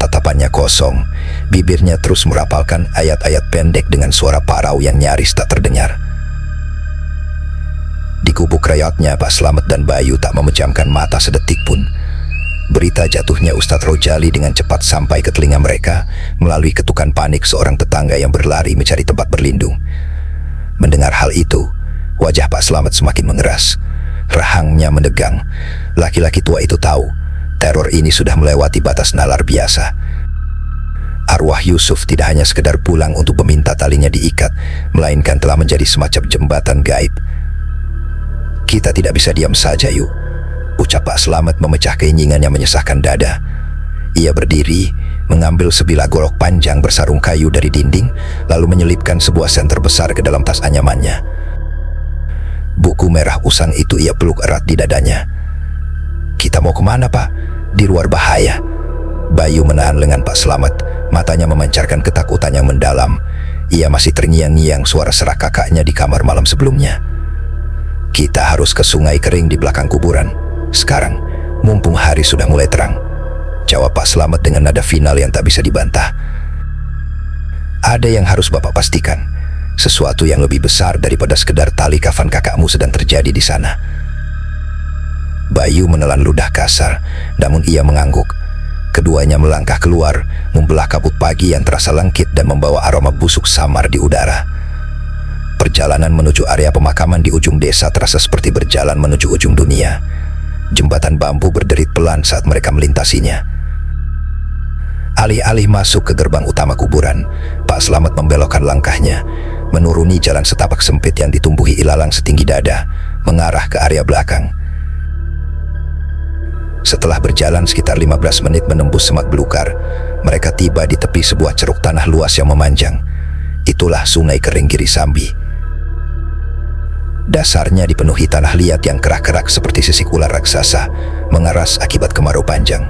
Tatapannya kosong, bibirnya terus merapalkan ayat-ayat pendek dengan suara parau yang nyaris tak terdengar. Di gubuk rayatnya, Pak Slamet dan Bayu tak memejamkan mata sedetik pun. Berita jatuhnya Ustadz Rojali dengan cepat sampai ke telinga mereka melalui ketukan panik seorang tetangga yang berlari mencari tempat berlindung. Mendengar hal itu, wajah Pak Slamet semakin mengeras. Rahangnya mendegang. Laki-laki tua itu tahu teror ini sudah melewati batas nalar biasa. Arwah Yusuf tidak hanya sekedar pulang untuk meminta talinya diikat, melainkan telah menjadi semacam jembatan gaib. Kita tidak bisa diam saja, yuk, ucap Pak Slamet memecah keingingan yang menyesakkan dada. Ia berdiri, mengambil sebilah golok panjang bersarung kayu dari dinding, lalu menyelipkan sebuah senter besar ke dalam tas anyamannya. Buku merah usang itu ia peluk erat di dadanya. Kita mau kemana, Pak? Di luar bahaya. Bayu menahan lengan Pak Slamet, matanya memancarkan ketakutan yang mendalam. Ia masih terngiang-ngiang suara serak kakaknya di kamar malam sebelumnya. Kita harus ke sungai kering di belakang kuburan sekarang, mumpung hari sudah mulai terang, jawab Pak Slamet dengan nada final yang tak bisa dibantah. Ada yang harus Bapak pastikan, sesuatu yang lebih besar daripada sekedar tali kafan kakakmu sedang terjadi di sana. Bayu menelan ludah kasar, namun ia mengangguk. Keduanya melangkah keluar, membelah kabut pagi yang terasa lengkit dan membawa aroma busuk samar di udara. Perjalanan menuju area pemakaman di ujung desa terasa seperti berjalan menuju ujung dunia. Jembatan bambu berderit pelan saat mereka melintasinya. Alih-alih masuk ke gerbang utama kuburan, Pak Slamet membelokkan langkahnya, menuruni jalan setapak sempit yang ditumbuhi ilalang setinggi dada, mengarah ke area belakang. Setelah berjalan sekitar 15 menit menembus semak belukar, mereka tiba di tepi sebuah ceruk tanah luas yang memanjang. Itulah Sungai Kering Girisambi. Dasarnya dipenuhi tanah liat yang kerak-kerak seperti sisik ular raksasa, mengeras akibat kemarau panjang.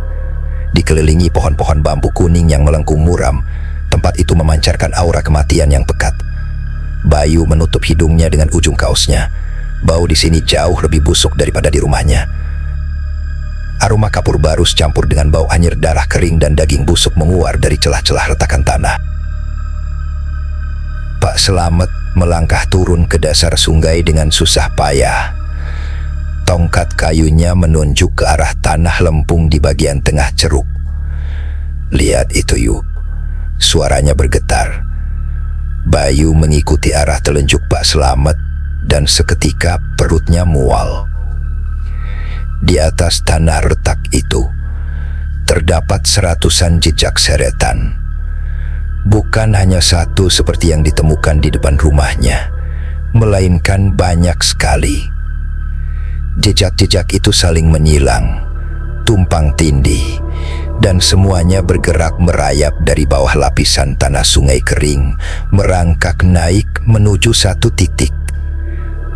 Dikelilingi pohon-pohon bambu kuning yang melengkung muram, tempat itu memancarkan aura kematian yang pekat. Bayu menutup hidungnya dengan ujung kaosnya. Bau di sini jauh lebih busuk daripada di rumahnya. Aroma kapur barus campur dengan bau anyir darah kering dan daging busuk menguar dari celah-celah retakan tanah. Pak Slamet melangkah turun ke dasar sungai dengan susah payah. Tongkat kayunya menunjuk ke arah tanah lempung di bagian tengah ceruk. "Lihat itu, yuk." Suaranya bergetar. Bayu mengikuti arah telunjuk Pak Slamet dan seketika perutnya mual. Di atas tanah retak itu terdapat seratusan jejak seretan. Bukan hanya satu seperti yang ditemukan di depan rumahnya, melainkan banyak sekali. Jejak-jejak itu saling menyilang, tumpang tindih, dan semuanya bergerak merayap dari bawah lapisan tanah Sungai Kering, merangkak naik menuju satu titik,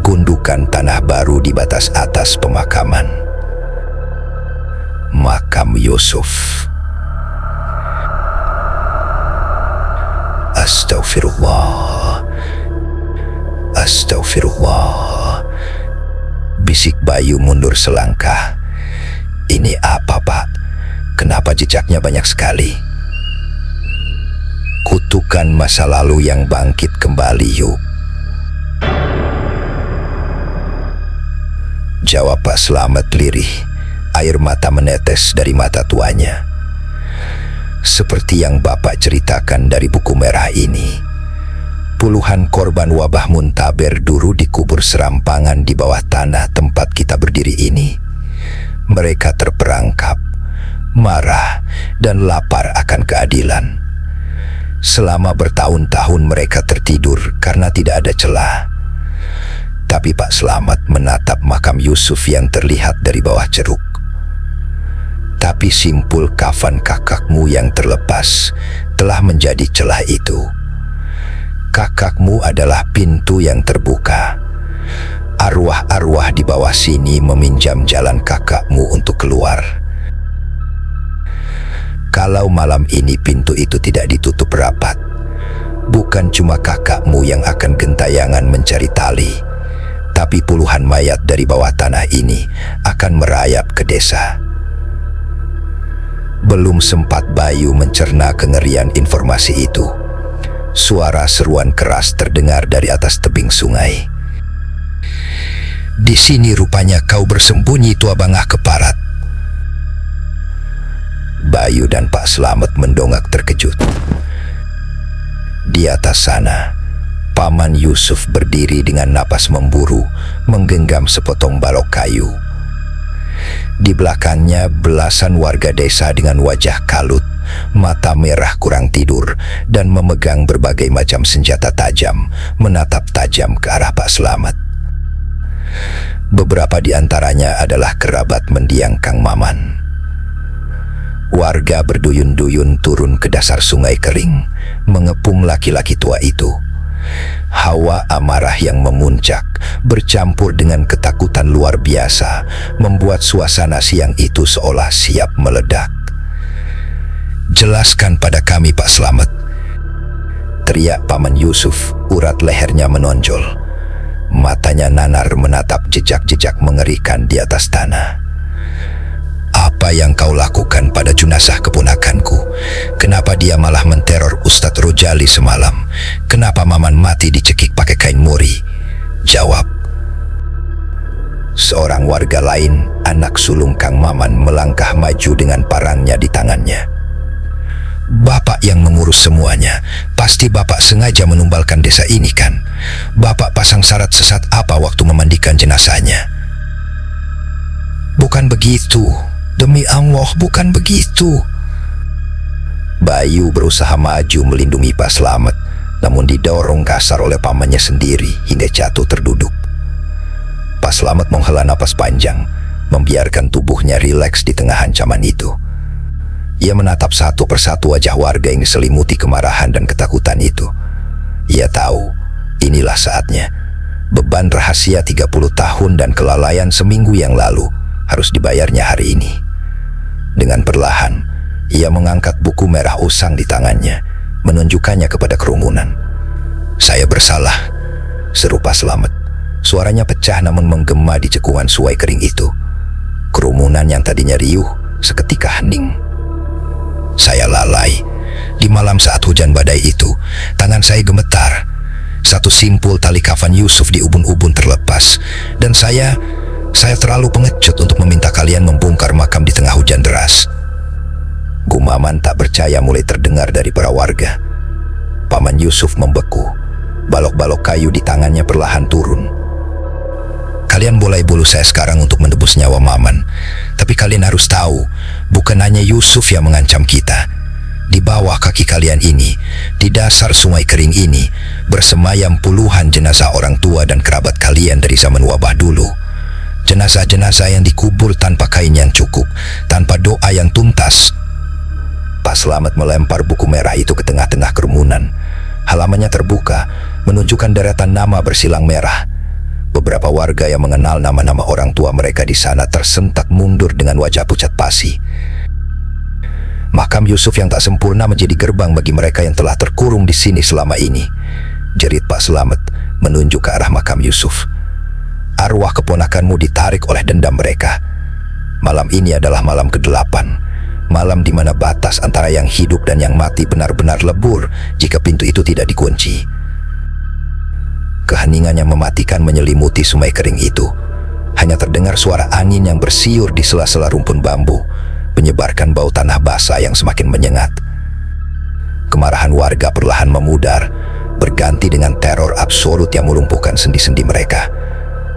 gundukan tanah baru di batas atas pemakaman. Makam Yusuf. Astagfirullah. Astagfirullah. Bisik Bayu mundur selangkah. "Ini apa, Pak? Kenapa jejaknya banyak sekali?" "Kutukan masa lalu yang bangkit kembali, yuk," jawab Pak Slamet lirih. Air mata menetes dari mata tuanya. "Seperti yang Bapak ceritakan dari buku merah ini, puluhan korban wabah muntaber dulu dikubur serampangan di bawah tanah tempat kita berdiri ini. Mereka terperangkap, marah, dan lapar akan keadilan. Selama bertahun-tahun mereka tertidur karena tidak ada celah. Tapi Pak Slamet menatap makam Yusuf yang terlihat dari bawah ceruk. Tapi simpul kafan kakakmu yang terlepas telah menjadi celah itu. Kakakmu adalah pintu yang terbuka. Arwah-arwah di bawah sini meminjam jalan kakakmu untuk keluar. Kalau malam ini pintu itu tidak ditutup rapat, bukan cuma kakakmu yang akan gentayangan mencari tali, tapi puluhan mayat dari bawah tanah ini akan merayap ke desa." Belum sempat Bayu mencerna kengerian informasi itu, suara seruan keras terdengar dari atas tebing sungai. "Di sini rupanya kau bersembunyi, tua bangah keparat." Bayu dan Pak Slamet mendongak terkejut. Di atas sana, Paman Yusuf berdiri dengan napas memburu, menggenggam sepotong balok kayu. Di belakangnya belasan warga desa dengan wajah kalut, mata merah kurang tidur, dan memegang berbagai macam senjata tajam, menatap tajam ke arah Pak Slamet. Beberapa di antaranya adalah kerabat mendiang Kang Maman. Warga berduyun-duyun turun ke dasar Sungai Kering, mengepung laki-laki tua itu. Hawa amarah yang memuncak bercampur dengan ketakutan luar biasa membuat suasana siang itu seolah siap meledak. "Jelaskan pada kami, Pak Slamet," teriak Paman Yusuf, urat lehernya menonjol. Matanya nanar menatap jejak-jejak mengerikan di atas tanah. "Apa yang kau lakukan pada jenazah keponakanku? Kenapa dia malah menteror Ustadz Rojali semalam? Kenapa Maman mati dicekik pakai kain mori? Jawab." Seorang warga lain, anak sulung Kang Maman, melangkah maju dengan parangnya di tangannya. "Bapak yang mengurus semuanya. Pasti Bapak sengaja menumbalkan desa ini kan? Bapak pasang syarat sesat apa waktu memandikan jenazahnya?" "Bukan begitu. Demi Allah, bukan begitu." Bayu berusaha maju melindungi Pak Slamet, namun didorong kasar oleh pamannya sendiri hingga jatuh terduduk. Pak Slamet menghela napas panjang, membiarkan tubuhnya rileks di tengah ancaman itu. Ia menatap satu persatu wajah warga yang diselimuti kemarahan dan ketakutan itu. Ia tahu, inilah saatnya. Beban rahasia 30 tahun dan kelalaian seminggu yang lalu harus dibayarnya hari ini. Dengan perlahan, ia mengangkat buku merah usang di tangannya, menunjukkannya kepada kerumunan. "Saya bersalah," seru Pak Slamet. Suaranya pecah namun menggema di cekuan suai kering itu. Kerumunan yang tadinya riuh seketika hening. "Saya lalai. Di malam saat hujan badai itu, tangan saya gemetar. Satu simpul tali kafan Yusuf di ubun-ubun terlepas, dan saya terlalu pengecut untuk meminta kalian membongkar makam di tengah hujan deras." Gumaman tak percaya mulai terdengar dari para warga. Paman Yusuf membeku. Balok-balok kayu di tangannya perlahan turun. "Kalian boleh bulu saya sekarang untuk menebus nyawa Maman. Tapi kalian harus tahu, bukan hanya Yusuf yang mengancam kita. Di bawah kaki kalian ini, di dasar sungai kering ini, bersemayam puluhan jenazah orang tua dan kerabat kalian dari zaman wabah dulu. Jenazah-jenazah yang dikubur tanpa kain yang cukup, tanpa doa yang tuntas." Pak Slamet melempar buku merah itu ke tengah-tengah kerumunan. Halamannya terbuka, menunjukkan deretan nama bersilang merah. Beberapa warga yang mengenal nama-nama orang tua mereka di sana tersentak mundur dengan wajah pucat pasi. "Makam Yusuf yang tak sempurna menjadi gerbang bagi mereka yang telah terkurung di sini selama ini," jerit Pak Slamet menunjuk ke arah makam Yusuf. "Arwah keponakanmu ditarik oleh dendam mereka. Malam ini adalah malam ke-8, malam di mana batas antara yang hidup dan yang mati benar-benar lebur jika pintu itu tidak dikunci." Keheningan yang mematikan menyelimuti sungai kering itu. Hanya terdengar suara angin yang bersiur di sela-sela rumpun bambu, menyebarkan bau tanah basah yang semakin menyengat. Kemarahan warga perlahan memudar, berganti dengan teror absolut yang melumpuhkan sendi-sendi mereka.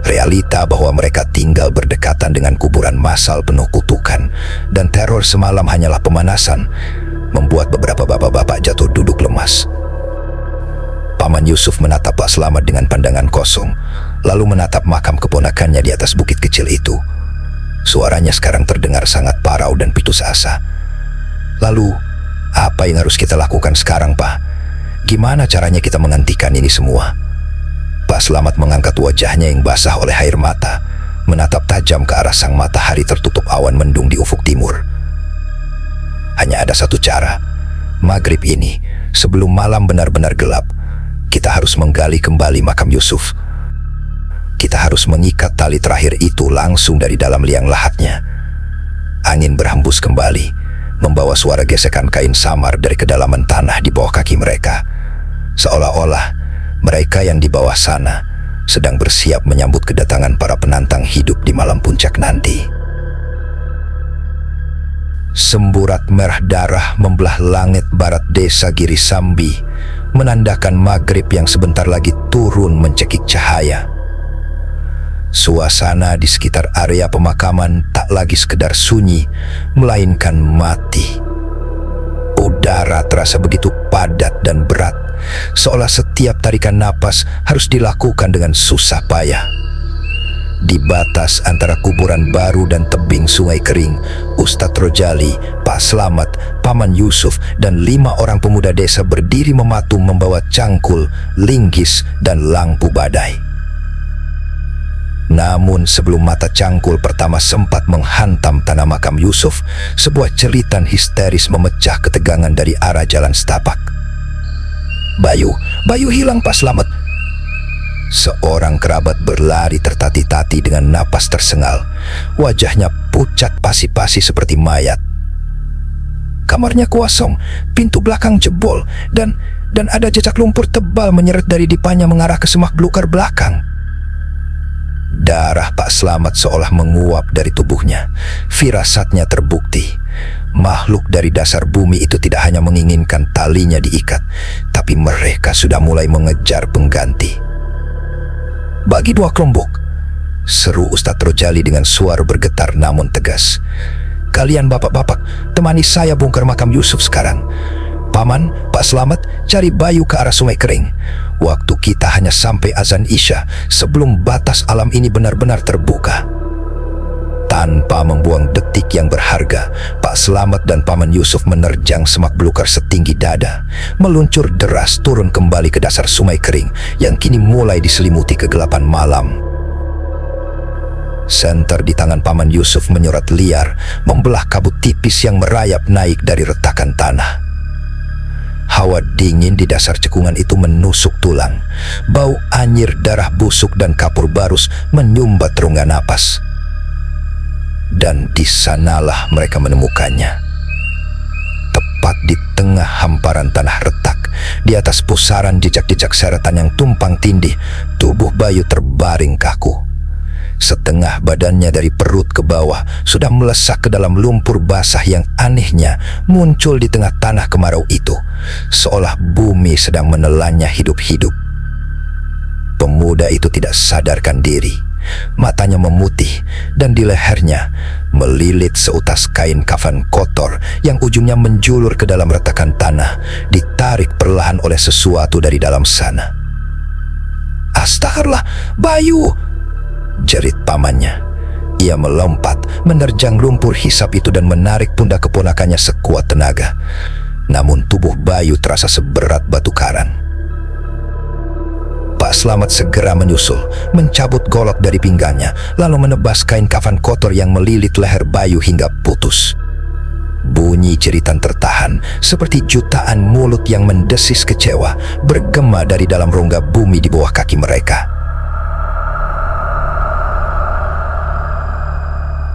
Realita bahwa mereka tinggal berdekatan dengan kuburan massal penuh kutukan, dan teror semalam hanyalah pemanasan, membuat beberapa bapak-bapak jatuh duduk lemas. Paman Yusuf menatap Pak Slamet dengan pandangan kosong, lalu menatap makam keponakannya di atas bukit kecil itu. Suaranya sekarang terdengar sangat parau dan putus asa. "Lalu, apa yang harus kita lakukan sekarang, Pak? Gimana caranya kita menghentikan ini semua?" Pak Slamet mengangkat wajahnya yang basah oleh air mata, menatap tajam ke arah sang matahari tertutup awan mendung di ufuk timur. "Hanya ada satu cara. Maghrib ini, sebelum malam benar-benar gelap, kita harus menggali kembali makam Yusuf. Kita harus mengikat tali terakhir itu langsung dari dalam liang lahatnya." Angin berhembus kembali, membawa suara gesekan kain samar dari kedalaman tanah di bawah kaki mereka. Seolah-olah mereka yang di bawah sana sedang bersiap menyambut kedatangan para penantang hidup di malam puncak nanti. Semburat merah darah membelah langit barat desa Giri Sambi, menandakan maghrib yang sebentar lagi turun mencekik cahaya. Suasana di sekitar area pemakaman tak lagi sekedar sunyi, melainkan mati. Udara terasa begitu padat dan berat, seolah setiap tarikan napas harus dilakukan dengan susah payah. Di batas antara kuburan baru dan tebing sungai kering, Ustadz Rojali, Pak Slamet, Paman Yusuf, dan 5 orang pemuda desa berdiri mematung membawa cangkul, linggis, dan lampu badai. Namun sebelum mata cangkul pertama sempat menghantam tanah makam Yusuf, sebuah jeritan histeris memecah ketegangan dari arah jalan setapak. Bayu hilang, Pak Slamet." Seorang kerabat berlari tertati-tati dengan napas tersengal. Wajahnya pucat pasi-pasi seperti mayat. "Kamarnya kosong, pintu belakang jebol, dan ada jejak lumpur tebal menyeret dari dipanya mengarah ke semak belukar belakang." Darah Pak Slamet seolah menguap dari tubuhnya. Firasatnya terbukti. Makhluk dari dasar bumi itu tidak hanya menginginkan talinya diikat, tapi mereka sudah mulai mengejar pengganti. "Bagi 2 kelompok," seru Ustadz Rojali dengan suara bergetar namun tegas. "Kalian bapak-bapak, temani saya bongkar makam Yusuf sekarang. Paman, Pak Slamet, cari Bayu ke arah Sungai Kering. Waktu kita hanya sampai azan Isya sebelum batas alam ini benar-benar terbuka." Tanpa membuang detik yang berharga, Pak Slamet dan Paman Yusuf menerjang semak belukar setinggi dada, meluncur deras turun kembali ke dasar Sungai Kering yang kini mulai diselimuti kegelapan malam. Senter di tangan Paman Yusuf menyorat liar, membelah kabut tipis yang merayap naik dari retakan tanah. Hawa dingin di dasar cekungan itu menusuk tulang. Bau anyir darah busuk dan kapur barus menyumbat rongga napas. Dan di sanalah mereka menemukannya. Tepat di tengah hamparan tanah retak, di atas pusaran jejak-jejak seretan yang tumpang tindih, tubuh Bayu terbaring kaku. Setengah badannya dari perut ke bawah sudah melesak ke dalam lumpur basah yang anehnya muncul di tengah tanah kemarau itu, seolah bumi sedang menelannya hidup-hidup. Pemuda itu tidak sadarkan diri. Matanya memutih dan di lehernya melilit seutas kain kafan kotor yang ujungnya menjulur ke dalam retakan tanah, ditarik perlahan oleh sesuatu dari dalam sana. "Astagfirullah, Bayu!" jerit pamannya. Ia melompat, menerjang lumpur hisap itu dan menarik pundak keponakannya sekuat tenaga. Namun tubuh Bayu terasa seberat batu karang. Pak Slamet segera menyusul, mencabut golok dari pinggangnya, lalu menebas kain kafan kotor yang melilit leher Bayu hingga putus. Bunyi jeritan tertahan, seperti jutaan mulut yang mendesis kecewa, bergema dari dalam rongga bumi di bawah kaki mereka.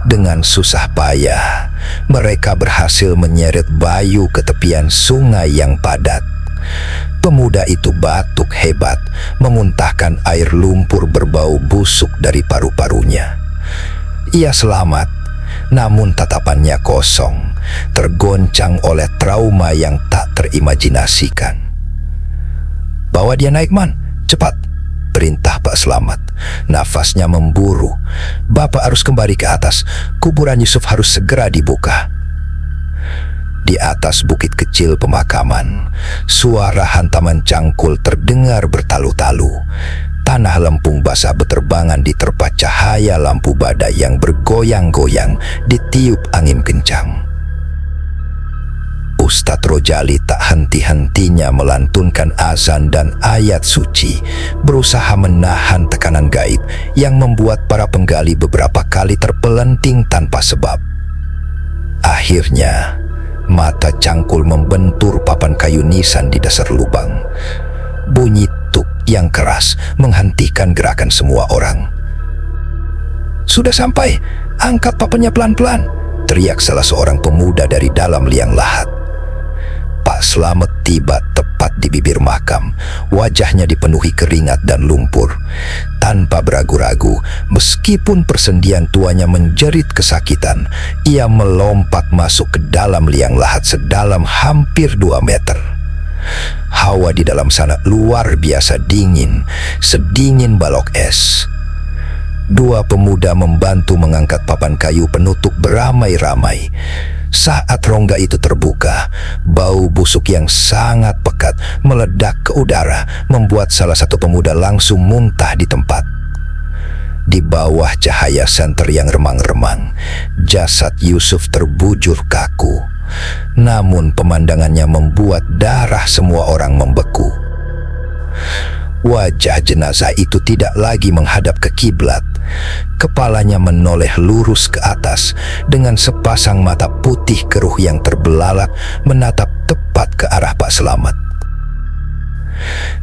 Dengan susah payah, mereka berhasil menyeret Bayu ke tepian sungai yang padat. Pemuda itu batuk hebat, memuntahkan air lumpur berbau busuk dari paru-parunya. Ia selamat, namun tatapannya kosong, tergoncang oleh trauma yang tak terimajinasikan. "Bawa dia naik, Man, cepat," perintah Pak Slamet. Nafasnya memburu. "Bapak harus kembali ke atas. Kuburan Yusuf harus segera dibuka." Di atas bukit kecil pemakaman, suara hantaman cangkul terdengar bertalu-talu. Tanah lempung basah beterbangan diterpa cahaya lampu badai yang bergoyang-goyang ditiup angin kencang. Ustadz Rojali tak henti-hentinya melantunkan azan dan ayat suci, berusaha menahan tekanan gaib yang membuat para penggali beberapa kali terpelenting tanpa sebab. Akhirnya, mata cangkul membentur papan kayu nisan di dasar lubang. Bunyi tuk yang keras menghentikan gerakan semua orang. "Sudah sampai, angkat papannya pelan-pelan," teriak salah seorang pemuda dari dalam liang lahat. Pak Slamet tiba tepat di bibir makam. Wajahnya dipenuhi keringat dan lumpur. Tanpa beragu-ragu, meskipun persendian tuanya menjerit kesakitan, ia melompat masuk ke dalam liang lahat sedalam hampir 2 meter. Hawa di dalam sana luar biasa dingin, sedingin balok es. 2 pemuda membantu mengangkat papan kayu penutup beramai-ramai. Saat rongga itu terbuka, bau busuk yang sangat pekat meledak ke udara, membuat salah satu pemuda langsung muntah di tempat. Di bawah cahaya senter yang remang-remang, jasad Yusuf terbujur kaku. Namun pemandangannya membuat darah semua orang membeku. Wajah jenazah itu tidak lagi menghadap ke kiblat. Kepalanya menoleh lurus ke atas dengan sepasang mata putih keruh yang terbelalak menatap tepat ke arah Pak Slamet.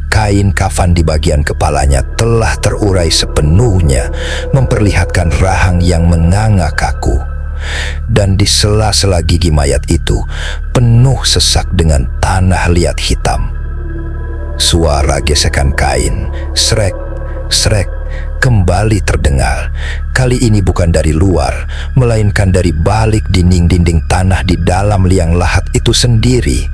Kain kafan di bagian kepalanya telah terurai sepenuhnya, memperlihatkan rahang yang menganga kaku. Dan di sela-sela gigi mayat itu penuh sesak dengan tanah liat hitam. Suara gesekan kain, srek, srek, kembali terdengar. Kali ini bukan dari luar, melainkan dari balik dinding-dinding tanah di dalam liang lahat itu sendiri.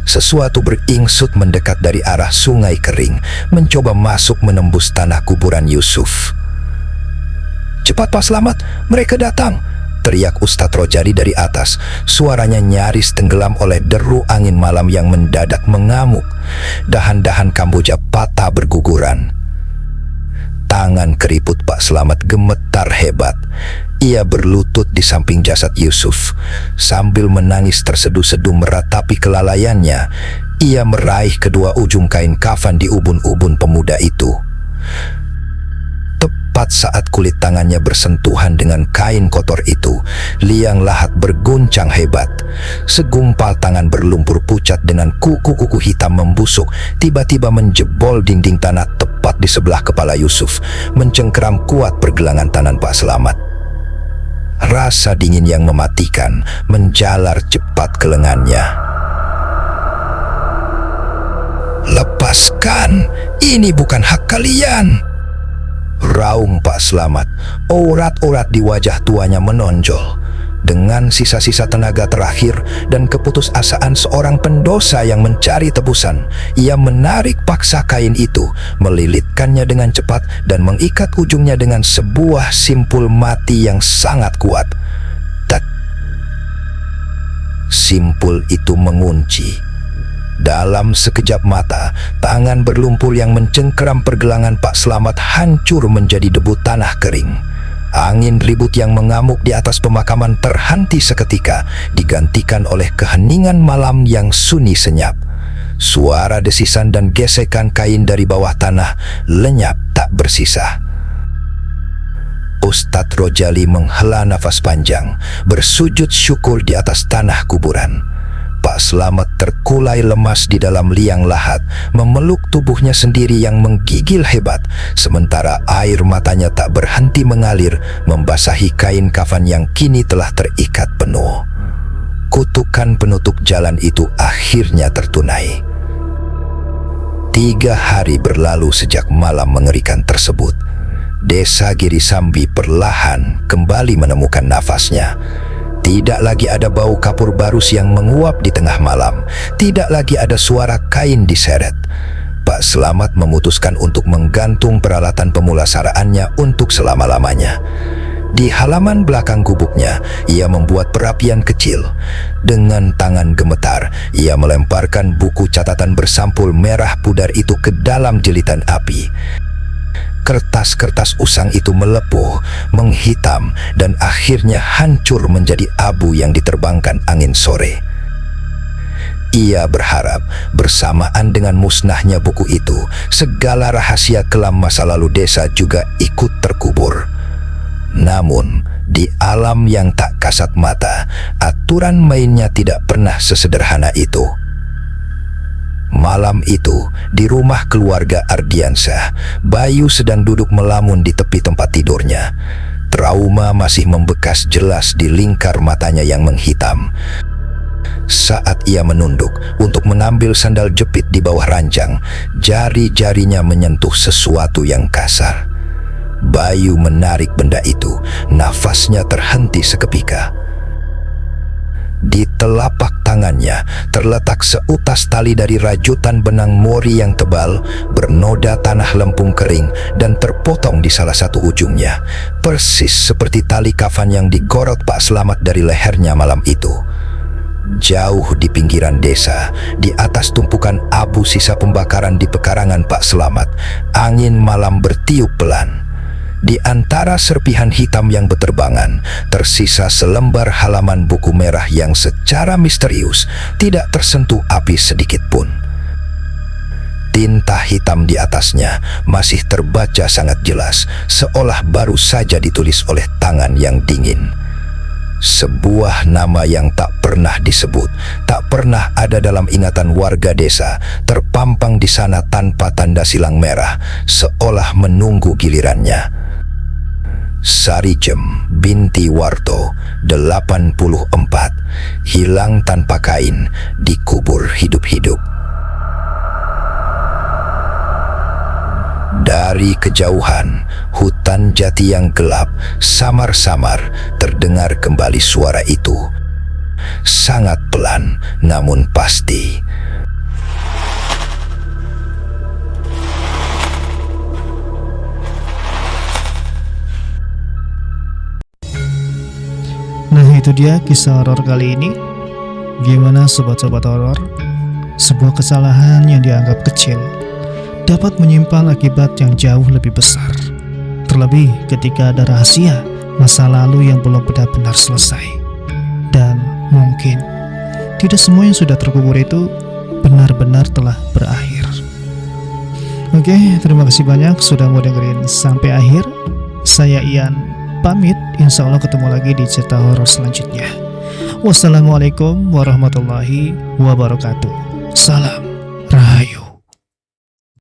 Sesuatu beringsut mendekat dari arah sungai kering, mencoba masuk menembus tanah kuburan Yusuf. "Cepat Pak Slamet, mereka datang!" teriak Ustadz Rojali dari atas. Suaranya nyaris tenggelam oleh deru angin malam yang mendadak mengamuk. Dahan-dahan Kamboja patah berguguran. Tangan keriput Pak Slamet gemetar hebat. Ia berlutut di samping jasad Yusuf. Sambil menangis terseduh-seduh meratapi kelalaiannya, ia meraih kedua ujung kain kafan di ubun-ubun pemuda itu. Tepat saat kulit tangannya bersentuhan dengan kain kotor itu, liang lahat berguncang hebat. Segumpal tangan berlumpur pucat dengan kuku-kuku hitam membusuk tiba-tiba menjebol dinding tanah tepat di sebelah kepala Yusuf, mencengkeram kuat pergelangan tangan Pak Slamet. Rasa dingin yang mematikan menjalar cepat ke lengannya. "Lepaskan, ini bukan hak kalian!" raung Pak Slamet. Urat-urat di wajah tuanya menonjol. Dengan sisa-sisa tenaga terakhir dan keputusasaan seorang pendosa yang mencari tebusan, ia menarik paksa kain itu, melilitkannya dengan cepat dan mengikat ujungnya dengan sebuah simpul mati yang sangat kuat. Tet. Simpul itu mengunci. Dalam sekejap mata, tangan berlumpur yang mencengkeram pergelangan Pak Slamet hancur menjadi debu tanah kering. Angin ribut yang mengamuk di atas pemakaman terhenti seketika, digantikan oleh keheningan malam yang sunyi senyap. Suara desisan dan gesekan kain dari bawah tanah lenyap tak bersisa. Ustadz Rojali menghela nafas panjang, bersujud syukur di atas tanah kuburan. Pak Slamet terkulai lemas di dalam liang lahat, memeluk tubuhnya sendiri yang menggigil hebat, sementara air matanya tak berhenti mengalir, membasahi kain kafan yang kini telah terikat penuh. Kutukan penutup jalan itu akhirnya tertunai. 3 hari berlalu sejak malam mengerikan tersebut. Desa Girisambi perlahan kembali menemukan nafasnya. Tidak lagi ada bau kapur barus yang menguap di tengah malam. Tidak lagi ada suara kain diseret. Pak Slamet memutuskan untuk menggantung peralatan pemulasaraannya untuk selama-lamanya. Di halaman belakang gubuknya, ia membuat perapian kecil. Dengan tangan gemetar, ia melemparkan buku catatan bersampul merah pudar itu ke dalam jelitan api. Kertas-kertas usang itu melepuh, menghitam, dan akhirnya hancur menjadi abu yang diterbangkan angin sore. Ia berharap bersamaan dengan musnahnya buku itu, segala rahasia kelam masa lalu desa juga ikut terkubur. Namun, di alam yang tak kasat mata, aturan mainnya tidak pernah sesederhana itu. Malam itu, di rumah keluarga Ardiansyah, Bayu sedang duduk melamun di tepi tempat tidurnya. Trauma masih membekas jelas di lingkar matanya yang menghitam. Saat ia menunduk untuk mengambil sandal jepit di bawah ranjang, jari-jarinya menyentuh sesuatu yang kasar. Bayu menarik benda itu, nafasnya terhenti seketika. Di telapak tangannya terletak seutas tali dari rajutan benang mori yang tebal, bernoda tanah lempung kering dan terpotong di salah satu ujungnya, persis seperti tali kafan yang digorot Pak Slamet dari lehernya malam itu. Jauh di pinggiran desa, di atas tumpukan abu sisa pembakaran di pekarangan Pak Slamet, angin malam bertiup pelan. Di antara serpihan hitam yang beterbangan, tersisa selembar halaman buku merah yang secara misterius tidak tersentuh api sedikit pun. Tinta hitam di atasnya masih terbaca sangat jelas, seolah baru saja ditulis oleh tangan yang dingin. Sebuah nama yang tak pernah disebut, tak pernah ada dalam ingatan warga desa, terpampang di sana tanpa tanda silang merah, seolah menunggu gilirannya. Sarijem binti Warto, 84, hilang tanpa kain, dikubur hidup-hidup. Dari kejauhan, hutan jati yang gelap, samar-samar terdengar kembali suara itu. Sangat pelan, namun pasti. Nah, itu dia kisah horor kali ini. Gimana sobat-sobat horor? Sebuah kesalahan yang dianggap kecil dapat menyimpan akibat yang jauh lebih besar. Terlebih ketika ada rahasia masa lalu yang belum benar-benar selesai. Dan mungkin tidak semua yang sudah terkubur itu benar-benar telah berakhir. Oke, terima kasih banyak sudah mau dengerin sampai akhir. Saya Ian pamit, insya Allah ketemu lagi di cerita horor selanjutnya. Wassalamualaikum warahmatullahi wabarakatuh. Salam Rahayu.